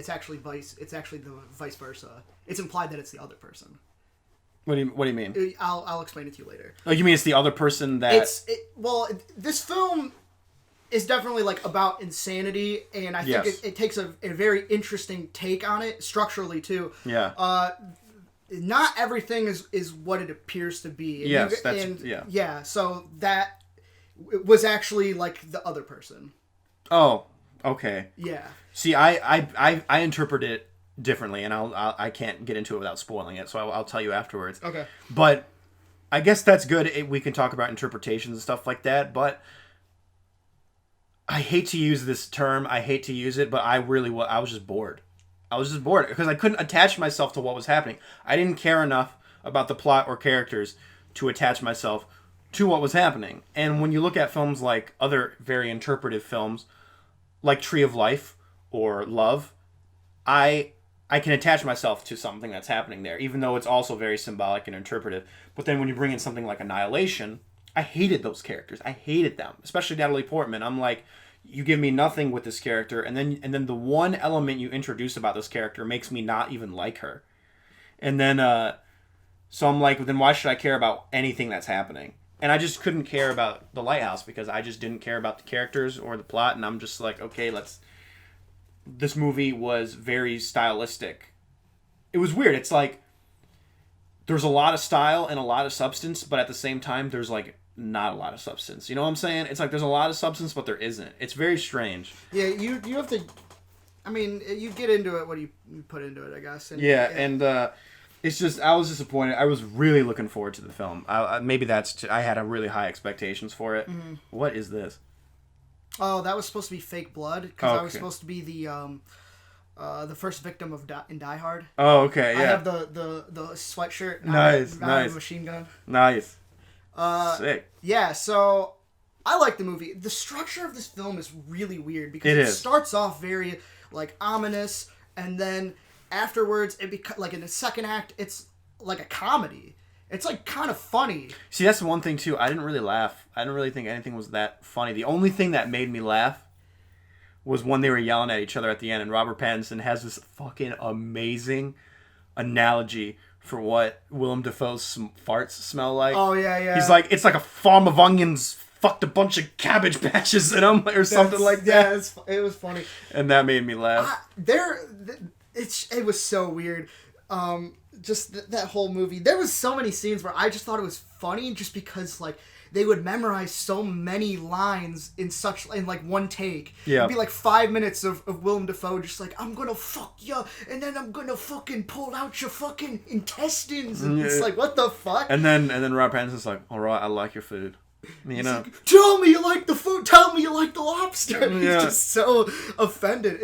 actually the vice versa. It's implied that it's the other person. What do you mean? I'll explain it to you later. Oh, you mean it's the other person that... This film is definitely like about insanity, and I think it takes a very interesting take on it, structurally too. Yeah. Not everything is what it appears to be. So that was actually like the other person. Oh, okay. Yeah. See, I interpret it differently, and I can't get into it without spoiling it, so I'll tell you afterwards. Okay. But I guess that's good. We can talk about interpretations and stuff like that, but I hate to use this term. I hate to use it, but I was just bored. I was just bored because I couldn't attach myself to what was happening. I didn't care enough about the plot or characters to attach myself to what was happening. And when you look at films like other very interpretive films, like Tree of Life or Love, I can attach myself to something that's happening there, even though it's also very symbolic and interpretive. But then when you bring in something like Annihilation, I hated those characters. I hated them, especially Natalie Portman. I'm like, you give me nothing with this character, and then the one element you introduce about this character makes me not even like her. And then, so I'm like, then why should I care about anything that's happening? And I just couldn't care about The Lighthouse because I just didn't care about the characters or the plot, and I'm just like, okay, this movie was very stylistic. It was weird. It's like, there's a lot of style and a lot of substance, but at the same time, there's like not a lot of substance. You know what I'm saying? It's like there's a lot of substance, but there isn't. It's very strange. Yeah, you have to... I mean, you get into it what you put into it, I guess. And, it's just, I was disappointed. I was really looking forward to the film. Maybe I had a really high expectations for it. Mm-hmm. What is this? Oh, that was supposed to be fake blood, because I was supposed to be the first victim in Die Hard. Oh, okay, yeah. I have the sweatshirt. Nice. I have a machine gun. Nice. Sick. Yeah, so I like the movie. The structure of this film is really weird because it starts off very like ominous, and then afterwards like in the second act it's like a comedy. It's like kind of funny. See, that's the one thing too. I didn't really laugh. I didn't really think anything was that funny. The only thing that made me laugh was when they were yelling at each other at the end, and Robert Pattinson has this fucking amazing analogy for what Willem Dafoe's farts smell like. Oh, yeah. He's like, it's like a farm of onions fucked a bunch of cabbage patches in them, or something like that. Yeah, it was funny. And that made me laugh. It was so weird. Just that whole movie. There was so many scenes where I just thought it was funny just because, like, they would memorize so many lines in like one take. Yeah. It'd be like 5 minutes of Willem Dafoe just like, I'm gonna fuck you, and then I'm gonna fucking pull out your fucking intestines. And it's like, what the fuck? And then Rob Pattinson's like, alright, I like your food. You know. Like, tell me you like the food, tell me you like the lobster. Yeah. He's just so offended.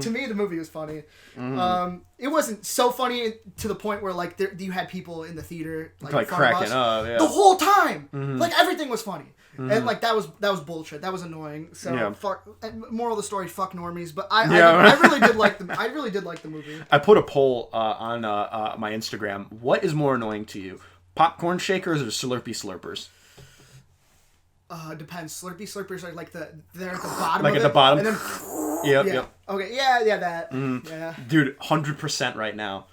To me, the movie was funny. Mm-hmm. It wasn't so funny to the point where like you had people in the theater like cracking up, yeah. The whole time. Mm-hmm. Like everything was funny. Mm-hmm. And like that was bullshit. That was annoying. So moral of the story, fuck normies. But I really did like the movie. I put a poll on my Instagram. What is more annoying to you, popcorn shakers or Slurpee slurpers? Depends. Slurpee slurpers are like they're at the bottom. Like of at the bottom. And then, Yep. Okay. Yeah. That. Mm-hmm. Yeah. Dude, 100% right now.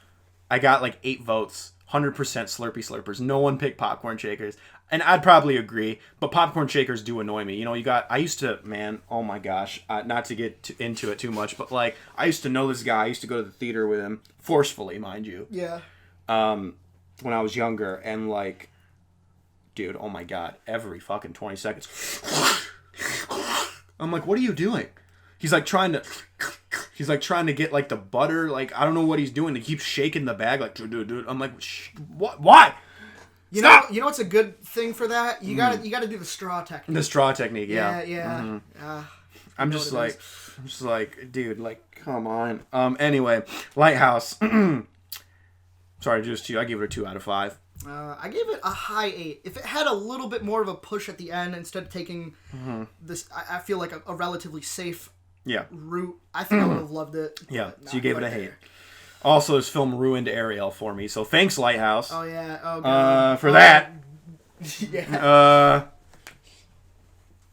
I got like 8 votes. 100% Slurpee slurpers. No one picked popcorn shakers, and I'd probably agree. But popcorn shakers do annoy me. You know, I used to, man. Oh my gosh. Not to get into it too much, but like I used to know this guy. I used to go to the theater with him, forcefully, mind you. Yeah. When I was younger, and like. Dude, oh my god, every fucking 20 seconds. I'm like, what are you doing? He's like trying to He's like trying to get like the butter. Like I don't know what he's doing. He keeps shaking the bag like dude. I'm like, what? Why? You know what's a good thing for that? You gotta do the straw technique. The straw technique, yeah. Yeah. Mm-hmm. I'm just like, dude, like, come on. Anyway, Lighthouse. Sorry to do this to you. I give it a 2 out of 5. I gave it a high 8. If it had a little bit more of a push at the end instead of taking this, I feel like a relatively safe route. I think I would have loved it. Yeah, so you gave it a hate. Also, this film ruined Ariel for me, so thanks, Lighthouse. Oh, yeah. Oh, God. For that. Yeah.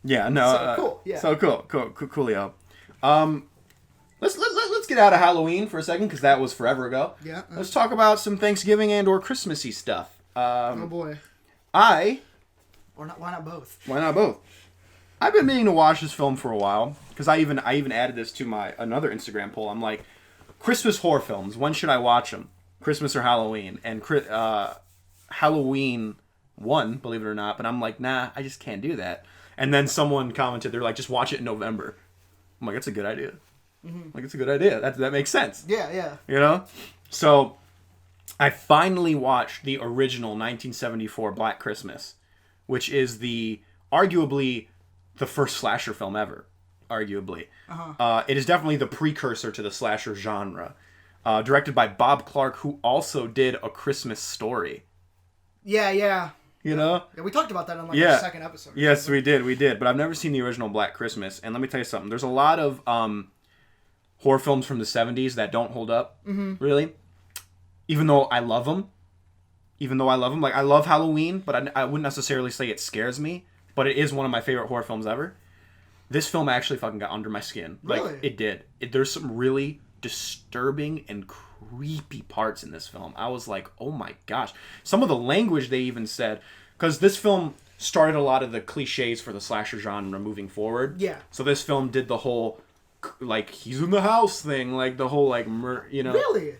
Yeah, no. So cool. Yeah. So coolio. Let's get out of Halloween for a second, because that was forever ago. Yeah. Let's talk about some Thanksgiving and or Christmassy stuff. Oh, boy. Why not both? Why not both? I've been meaning to watch this film for a while, because I even added this to my another Instagram poll. I'm like, Christmas horror films, when should I watch them? Christmas or Halloween? And Halloween won, believe it or not, but I'm like, nah, I just can't do that. And then someone commented, they're like, just watch it in November. I'm like, that's a good idea. Like, it's a good idea. That makes sense. Yeah. You know? So, I finally watched the original 1974 Black Christmas, which is arguably the first slasher film ever. Arguably. It is definitely the precursor to the slasher genre. Directed by Bob Clark, who also did A Christmas Story. Yeah. You know? Yeah, we talked about that on the second episode. Yes, we did. But I've never seen the original Black Christmas. And let me tell you something. There's a lot of horror films from the 70s that don't hold up, really. Even though I love them. Like, I love Halloween, but I wouldn't necessarily say it scares me. But it is one of my favorite horror films ever. This film actually fucking got under my skin. Like, Really? it did. There's some really disturbing and creepy parts in this film. I was like, oh my gosh. Some of the language they even said, because this film started a lot of the cliches for the slasher genre moving forward. Yeah. So this film did the whole, like, he's in the house thing, like the whole, like, you know. Really?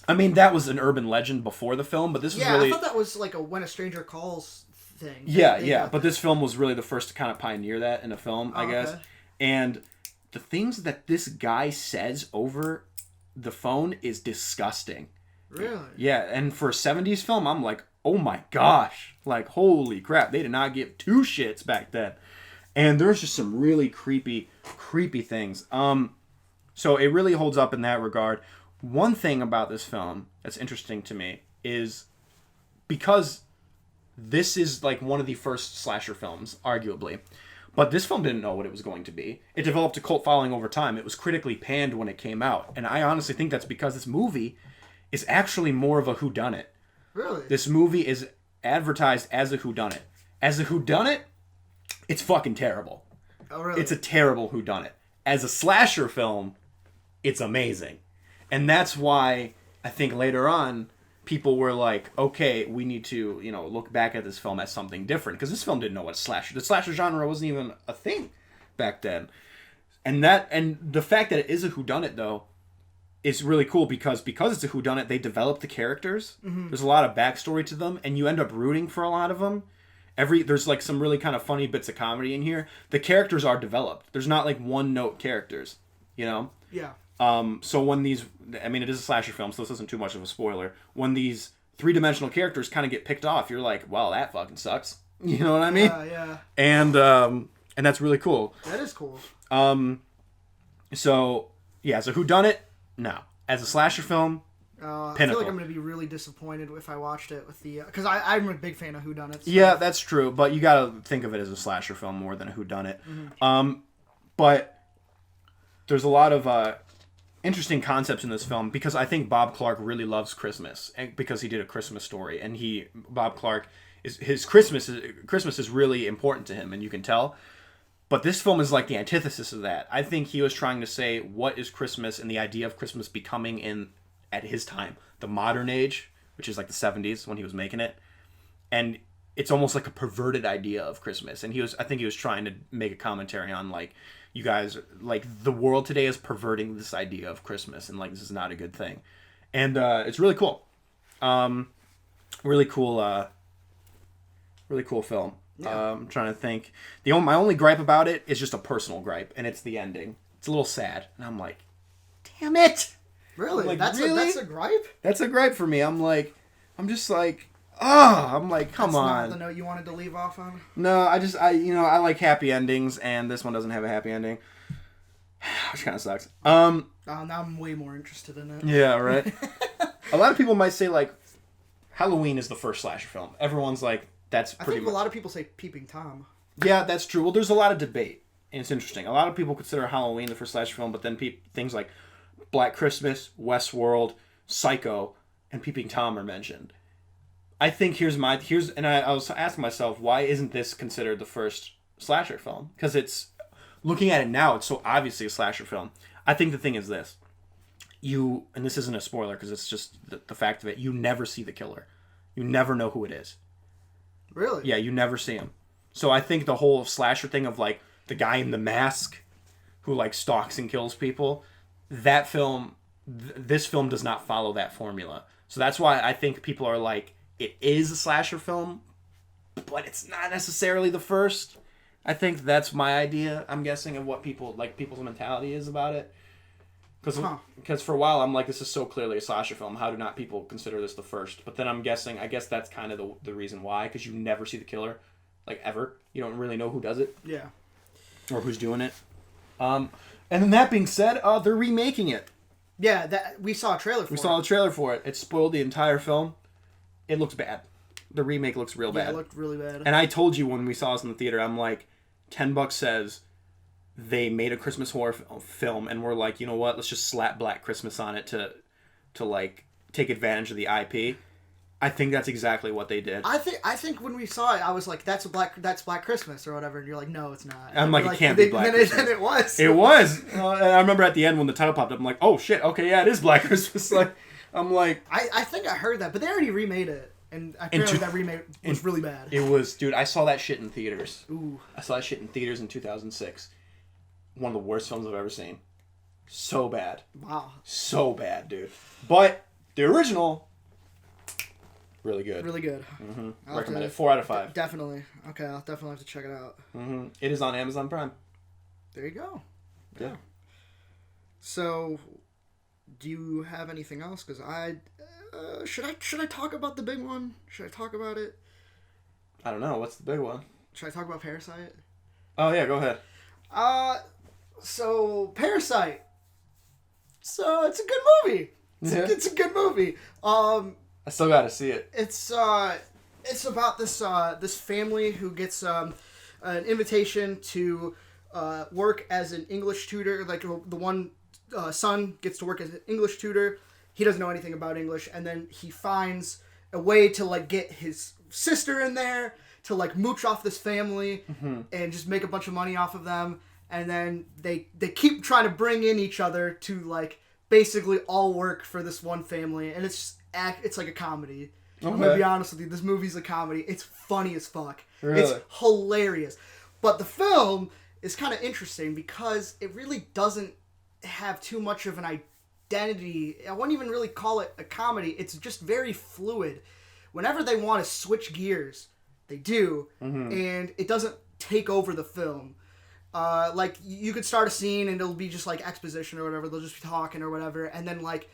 I mean, that was an urban legend before the film, but this was really... I thought that was like a When a Stranger Calls thing. Yeah. But this film was really the first to kind of pioneer that in a film, I guess. Okay. And the things that this guy says over the phone is disgusting. Really? Yeah, and for a 70s film, I'm like, oh my gosh. Like, holy crap. They did not give two shits back then. And there's just some really creepy things. So it really holds up in that regard. One thing about this film that's interesting to me is because this is like one of the first slasher films, arguably. But this film didn't know what it was going to be. It developed a cult following over time. It was critically panned when it came out. And I honestly think that's because this movie is actually more of a whodunit. Really? This movie is advertised as a whodunit. As a whodunit, it's fucking terrible. Oh, really? It's a terrible whodunit. As a slasher film, it's amazing. And that's why I think later on, people were like, okay, we need to, look back at this film as something different. Because this film didn't know what slasher... The slasher genre wasn't even a thing back then. And the fact that it is a whodunit, though, is really cool because it's a whodunit, they develop the characters. Mm-hmm. There's a lot of backstory to them, and you end up rooting for a lot of them. There's like some really kind of funny bits of comedy in here. The characters are developed. There's not like one-note characters, Yeah. So when these... I mean, it is a slasher film, so this isn't too much of a spoiler. When these three-dimensional characters kind of get picked off, you're like, well, that fucking sucks. You know what I mean? Yeah. And that's really cool. That is cool. So whodunit? No. As a slasher film, I pinnacle. feel like I'm going to be really disappointed if I watched it with the... Because I'm a big fan of whodunits. So. Yeah, that's true. But you got to think of it as a slasher film more than a whodunit. Mm-hmm. But there's a lot of interesting concepts in this film because I think Bob Clark really loves Christmas because he did A Christmas Story. And Bob Clark, his Christmas is really important to him, and you can tell. But this film is like the antithesis of that. I think he was trying to say what is Christmas and the idea of Christmas becoming at his time, the modern age, which is like the 70s when he was making it. And it's almost like a perverted idea of Christmas. And I think he was trying to make a commentary on like, you guys, like the world today is perverting this idea of Christmas and like this is not a good thing. And it's really cool. Really cool film. Yeah. I'm trying to think. My only gripe about it is just a personal gripe, and it's the ending. It's a little sad, and I'm like, damn it. Really? Like, That's really? that's a gripe? That's a gripe for me. I'm just like, come That's on. not the note you wanted to leave off on? No, I like happy endings, and this one doesn't have a happy ending. Which kind of sucks. Now I'm way more interested in it. Yeah, right. A lot of people might say, like, Halloween is the first slasher film. Everyone's like, that's I pretty think much... a lot of people say Peeping Tom. Yeah, that's true. Well, there's a lot of debate, and it's interesting. A lot of people consider Halloween the first slasher film, but then things like Black Christmas, Westworld, Psycho, and Peeping Tom are mentioned. I think I was asking myself, why isn't this considered the first slasher film? Because it's, looking at it now, it's so obviously a slasher film. I think the thing is this. And this isn't a spoiler because it's just the fact of it, you never see the killer. You never know who it is. Really? Yeah, you never see him. So I think the whole slasher thing of, like, the guy in the mask who, like, stalks and kills people, that film, this film does not follow that formula. So that's why I think people are like, it is a slasher film, but it's not necessarily the first. I think that's my idea, I'm guessing, of what people's mentality is about it. Because for a while I'm like, this is so clearly a slasher film. How do not people consider this the first? But then I guess that's kind of the reason why, because you never see the killer, like, ever. You don't really know who does it. Yeah. Or who's doing it. And then that being said, they're remaking it. Yeah, we saw a trailer for it. We saw a trailer for it. It spoiled the entire film. It looks bad. The remake looks real bad. Yeah, it looked really bad. And I told you when we saw this in the theater, I'm like, $10 says they made a Christmas horror film, and we're like, you know what? Let's just slap Black Christmas on it to like take advantage of the IP. I think that's exactly what they did. I think when we saw it, I was like, that's Black Christmas or whatever, and you're like, no, it's not. I'm like, it can't be Black Christmas. And it was. It was. And I remember at the end when the title popped up, I'm like, oh shit, okay, yeah, it is Black Christmas. Like, I'm like, I think I heard that, but they already remade it, and apparently that remake was really bad. It was, dude. I saw that shit in theaters. Ooh. I saw that shit in theaters in 2006. One of the worst films I've ever seen. So bad. Wow. So bad, dude. But the original, really good. Really good. Mm-hmm. Recommend it. 4 out of 5. Definitely. Okay, I'll definitely have to check it out. Mm-hmm. It is on Amazon Prime. There you go. Yeah. So, do you have anything else? Because should I talk about the big one? Should I talk about it? I don't know. What's the big one? Should I talk about Parasite? Oh yeah, go ahead. So Parasite. So it's a good movie. It's a good movie. I still gotta see it. It's about this family who gets an invitation to work as an English tutor. Like the one son gets to work as an English tutor. He doesn't know anything about English, and then he finds a way to like get his sister in there to like mooch off this family and just make a bunch of money off of them. And then they keep trying to bring in each other to like basically all work for this one family, and it's like a comedy. Okay. I'm gonna be honest with you, this movie's a comedy. It's funny as fuck. Really? It's hilarious. But the film is kind of interesting because it really doesn't have too much of an identity. I wouldn't even really call it a comedy. It's just very fluid. Whenever they want to switch gears, they do, and it doesn't take over the film. Like, you could start a scene and it'll be just, like, exposition or whatever. They'll just be talking or whatever. And then, like,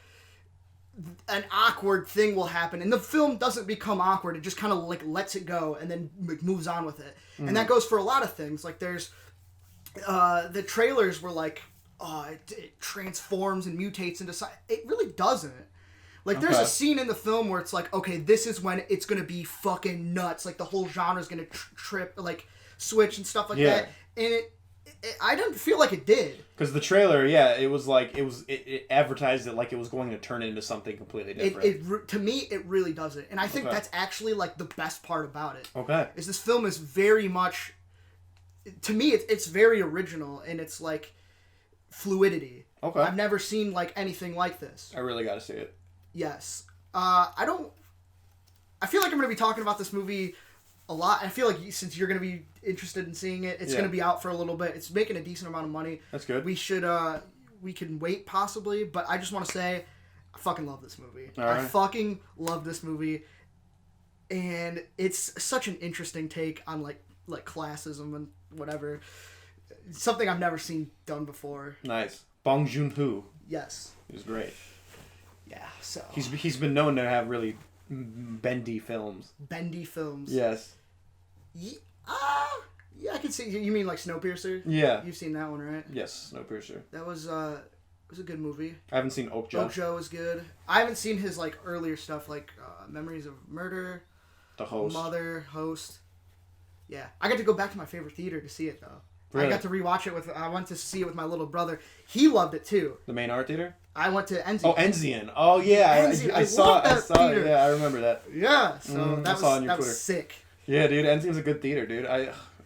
an awkward thing will happen. And the film doesn't become awkward. It just kind of, like, lets it go and then like, moves on with it. And that goes for a lot of things. Like, there's... the trailers were like, it transforms and mutates into... It really doesn't. Like, there's a scene in the film where it's like, okay, this is when it's going to be fucking nuts. Like, the whole genre's going to like, switch and stuff like that. And I didn't feel like it did. Because the trailer, it was like, it advertised it like it was going to turn into something completely different. To me, it really doesn't. And I think that's actually, like, the best part about it. Okay. Is this film is very much... To me, it's very original, and it's, like, fluidity. Okay. I've never seen, like, anything like this. I really gotta see it. Yes. I feel like I'm going to be talking about this movie a lot. I feel like since you're going to be interested in seeing it, it's going to be out for a little bit. It's making a decent amount of money. That's good. We can wait possibly, but I just want to say I fucking love this movie. All right. I fucking love this movie. And it's such an interesting take on like classism and whatever. It's something I've never seen done before. Nice. Bong Joon-ho. Yes. He was great. Yeah. So He's been known to have really bendy films. bendy films. Yes. Yeah, I can see. You mean like Snowpiercer? Yeah. You've seen that one, right? Yes, Snowpiercer. That was a good movie. I haven't seen Oakja. Oakja was good. I haven't seen his like earlier stuff, like Memories of Murder, The Host. Mother, Host. Yeah, I got to go back to my favorite theater to see it though. Really? I got to rewatch it I went to see it with my little brother. He loved it too. The main art theater? I went to Enzian. Oh, Enzian. Oh, yeah. Enzian. I saw love that it. theater. Yeah, I remember that. Yeah, so I that saw it on your was Twitter. sick. Yeah, dude. Enzian's a good theater, dude.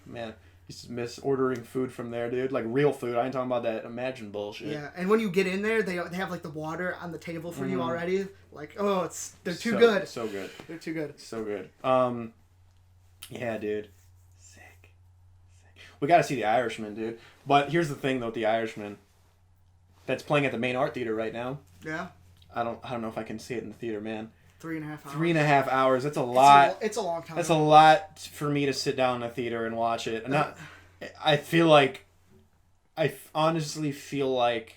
Man, used to miss ordering food from there, dude. Like real food. I ain't talking about that Imagine bullshit. Yeah, and when you get in there, they have like the water on the table for you already. Like, oh, they're too So- good. So good. They're too good. So good. Yeah, dude. Sick. We gotta see The Irishman, dude. But here's the thing, though, with The Irishman. That's playing at the main art theater right now. Yeah. I don't know if I can see it in the theater, man. 3.5 hours. 3.5 hours. That's a lot. It's a long time. That's a lot for me to sit down in a theater and watch it. And I feel like, honestly feel like,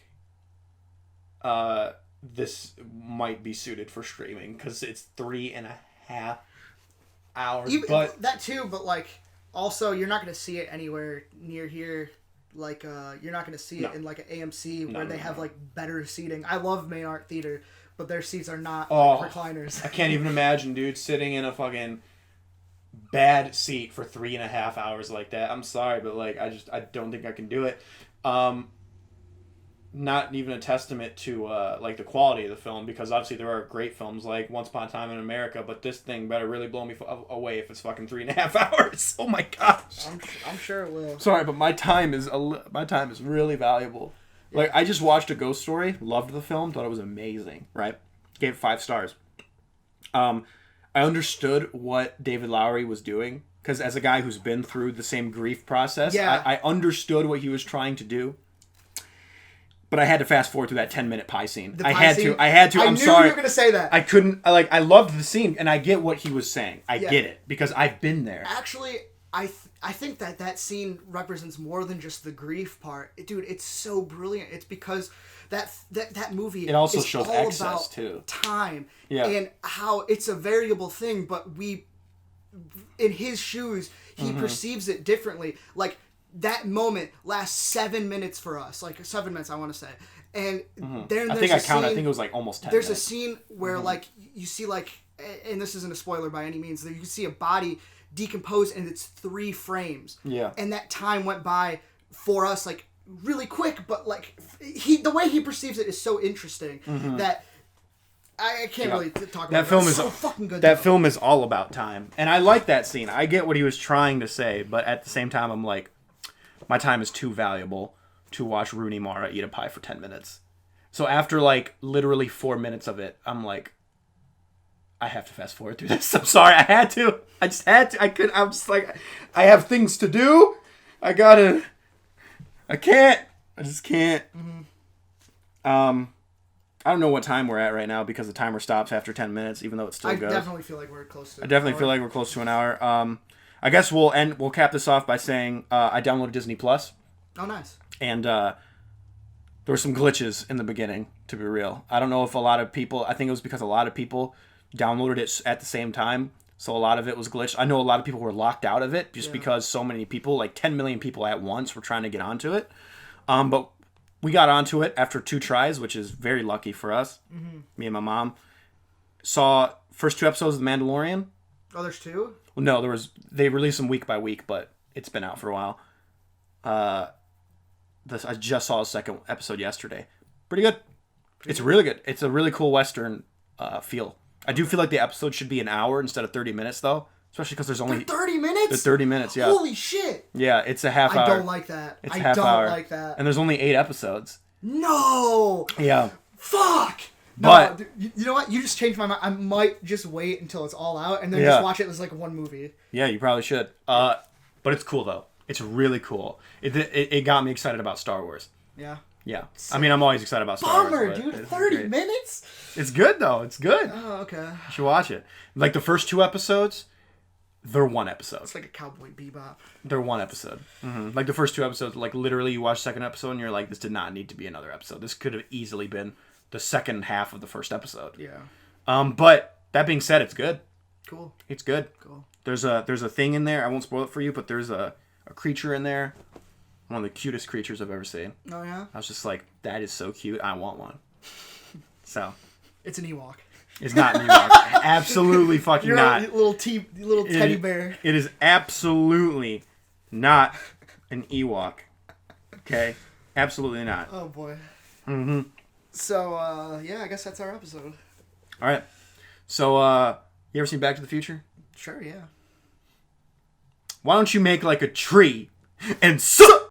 this might be suited for streaming because it's 3.5 hours. But that too, but like also you're not gonna see it anywhere near here. Like you're not gonna see it in like an AMC where they have like better seating. I love main art theater, but their seats are not recliners. I can't even imagine, dude, sitting in a fucking bad seat for 3.5 hours like that. I'm sorry, but like I don't think I can do it. Not even a testament to like the quality of the film, because obviously there are great films like Once Upon a Time in America, but this thing better really blow me away if it's fucking 3.5 hours. Oh my gosh. I'm sure it will. Sorry, but my time is really valuable. Yeah. Like I just watched A Ghost Story, loved the film, thought it was amazing. Right, gave it 5 stars. I understood what David Lowery was doing, because as a guy who's been through the same grief process, I understood what he was trying to do. But I had to fast forward through that 10-minute pie scene. I had to. I'm sorry. I knew you were gonna say that. I couldn't. I loved the scene, and I get what he was saying. I get it because I've been there. Actually, I think that scene represents more than just the grief part. Dude, it's so brilliant. It's because that movie. It also is shows all excess about too. Time. Yeah. And how it's a variable thing, but in his shoes, he perceives it differently. Like. That moment lasts 7 minutes for us, like 7 minutes, I want to say. And then I think it was like almost 10 There's minutes. a scene where like you see like, and this isn't a spoiler by any means, you can see a body decompose and it's 3 frames. Yeah. And that time went by for us like really quick, but like the way he perceives it is so interesting that I can't really talk about that film. It's Is so fucking good. That film is all about time, and I like that scene. I get what he was trying to say, but at the same time, I'm like, my time is too valuable to watch Rooney Mara eat a pie for 10 minutes. So after like literally 4 minutes of it, I'm like, I have to fast forward through this. I'm sorry, I had to. I just had to. I'm just like, I have things to do. I can't. I just can't. I don't know what time we're at right now because the timer stops after 10 minutes, even though it still goes. I definitely feel like we're close to. feel like we're close to an hour. I guess we'll cap this off by saying I downloaded Disney Plus. Oh, nice. And there were some glitches in the beginning, to be real. I don't know if a lot of people, I think it was because a lot of people downloaded it at the same time, so a lot of it was glitched. I know a lot of people were locked out of it just because so many people, like 10 million people at once, were trying to get onto it. But we got onto it after 2 tries, which is very lucky for us. Me and my mom saw first 2 episodes of The Mandalorian. Oh, there's 2? Well, no, they release them week by week, but it's been out for a while. I just saw the second episode yesterday. Pretty good. It's really good. It's a really cool Western feel. I do feel like the episode should be an hour instead of 30 minutes, though. Especially because there's only... 30 minutes? They're 30 minutes, yeah. Holy shit! Yeah, it's a half hour. I don't like that. It's a half hour. Like that. And there's only 8 episodes. No! Yeah. Fuck! But... No, you know what? You just changed my mind. I might just wait until it's all out and then just watch it as like one movie. Yeah, you probably should. But it's cool, though. It's really cool. It got me excited about Star Wars. Yeah. Yeah. I mean, I'm always excited about Star Wars. Bummer, dude. 30 minutes? It's good, though. It's good. Oh, okay. You should watch it. Like, the first 2 episodes, they're one episode. It's like a Cowboy Bebop. They're one episode. Like the first 2 episodes, like literally you watch the second episode and you're like, this did not need to be another episode. This could have easily been the second half of the first episode. Yeah. But that being said, it's good. Cool. It's good. Cool. There's a thing in there. I won't spoil it for you, but there's a creature in there. One of the cutest creatures I've ever seen. Oh, yeah? I was just like, that is so cute. I want one. So. It's an Ewok. It's not an Ewok. Absolutely fucking You're not. a little teddy bear. It is absolutely not an Ewok. Okay? Absolutely not. Oh, boy. Mm-hmm. So, yeah, I guess that's our episode. All right. So, you ever seen Back to the Future? Sure, yeah. Why don't you make like a tree and suck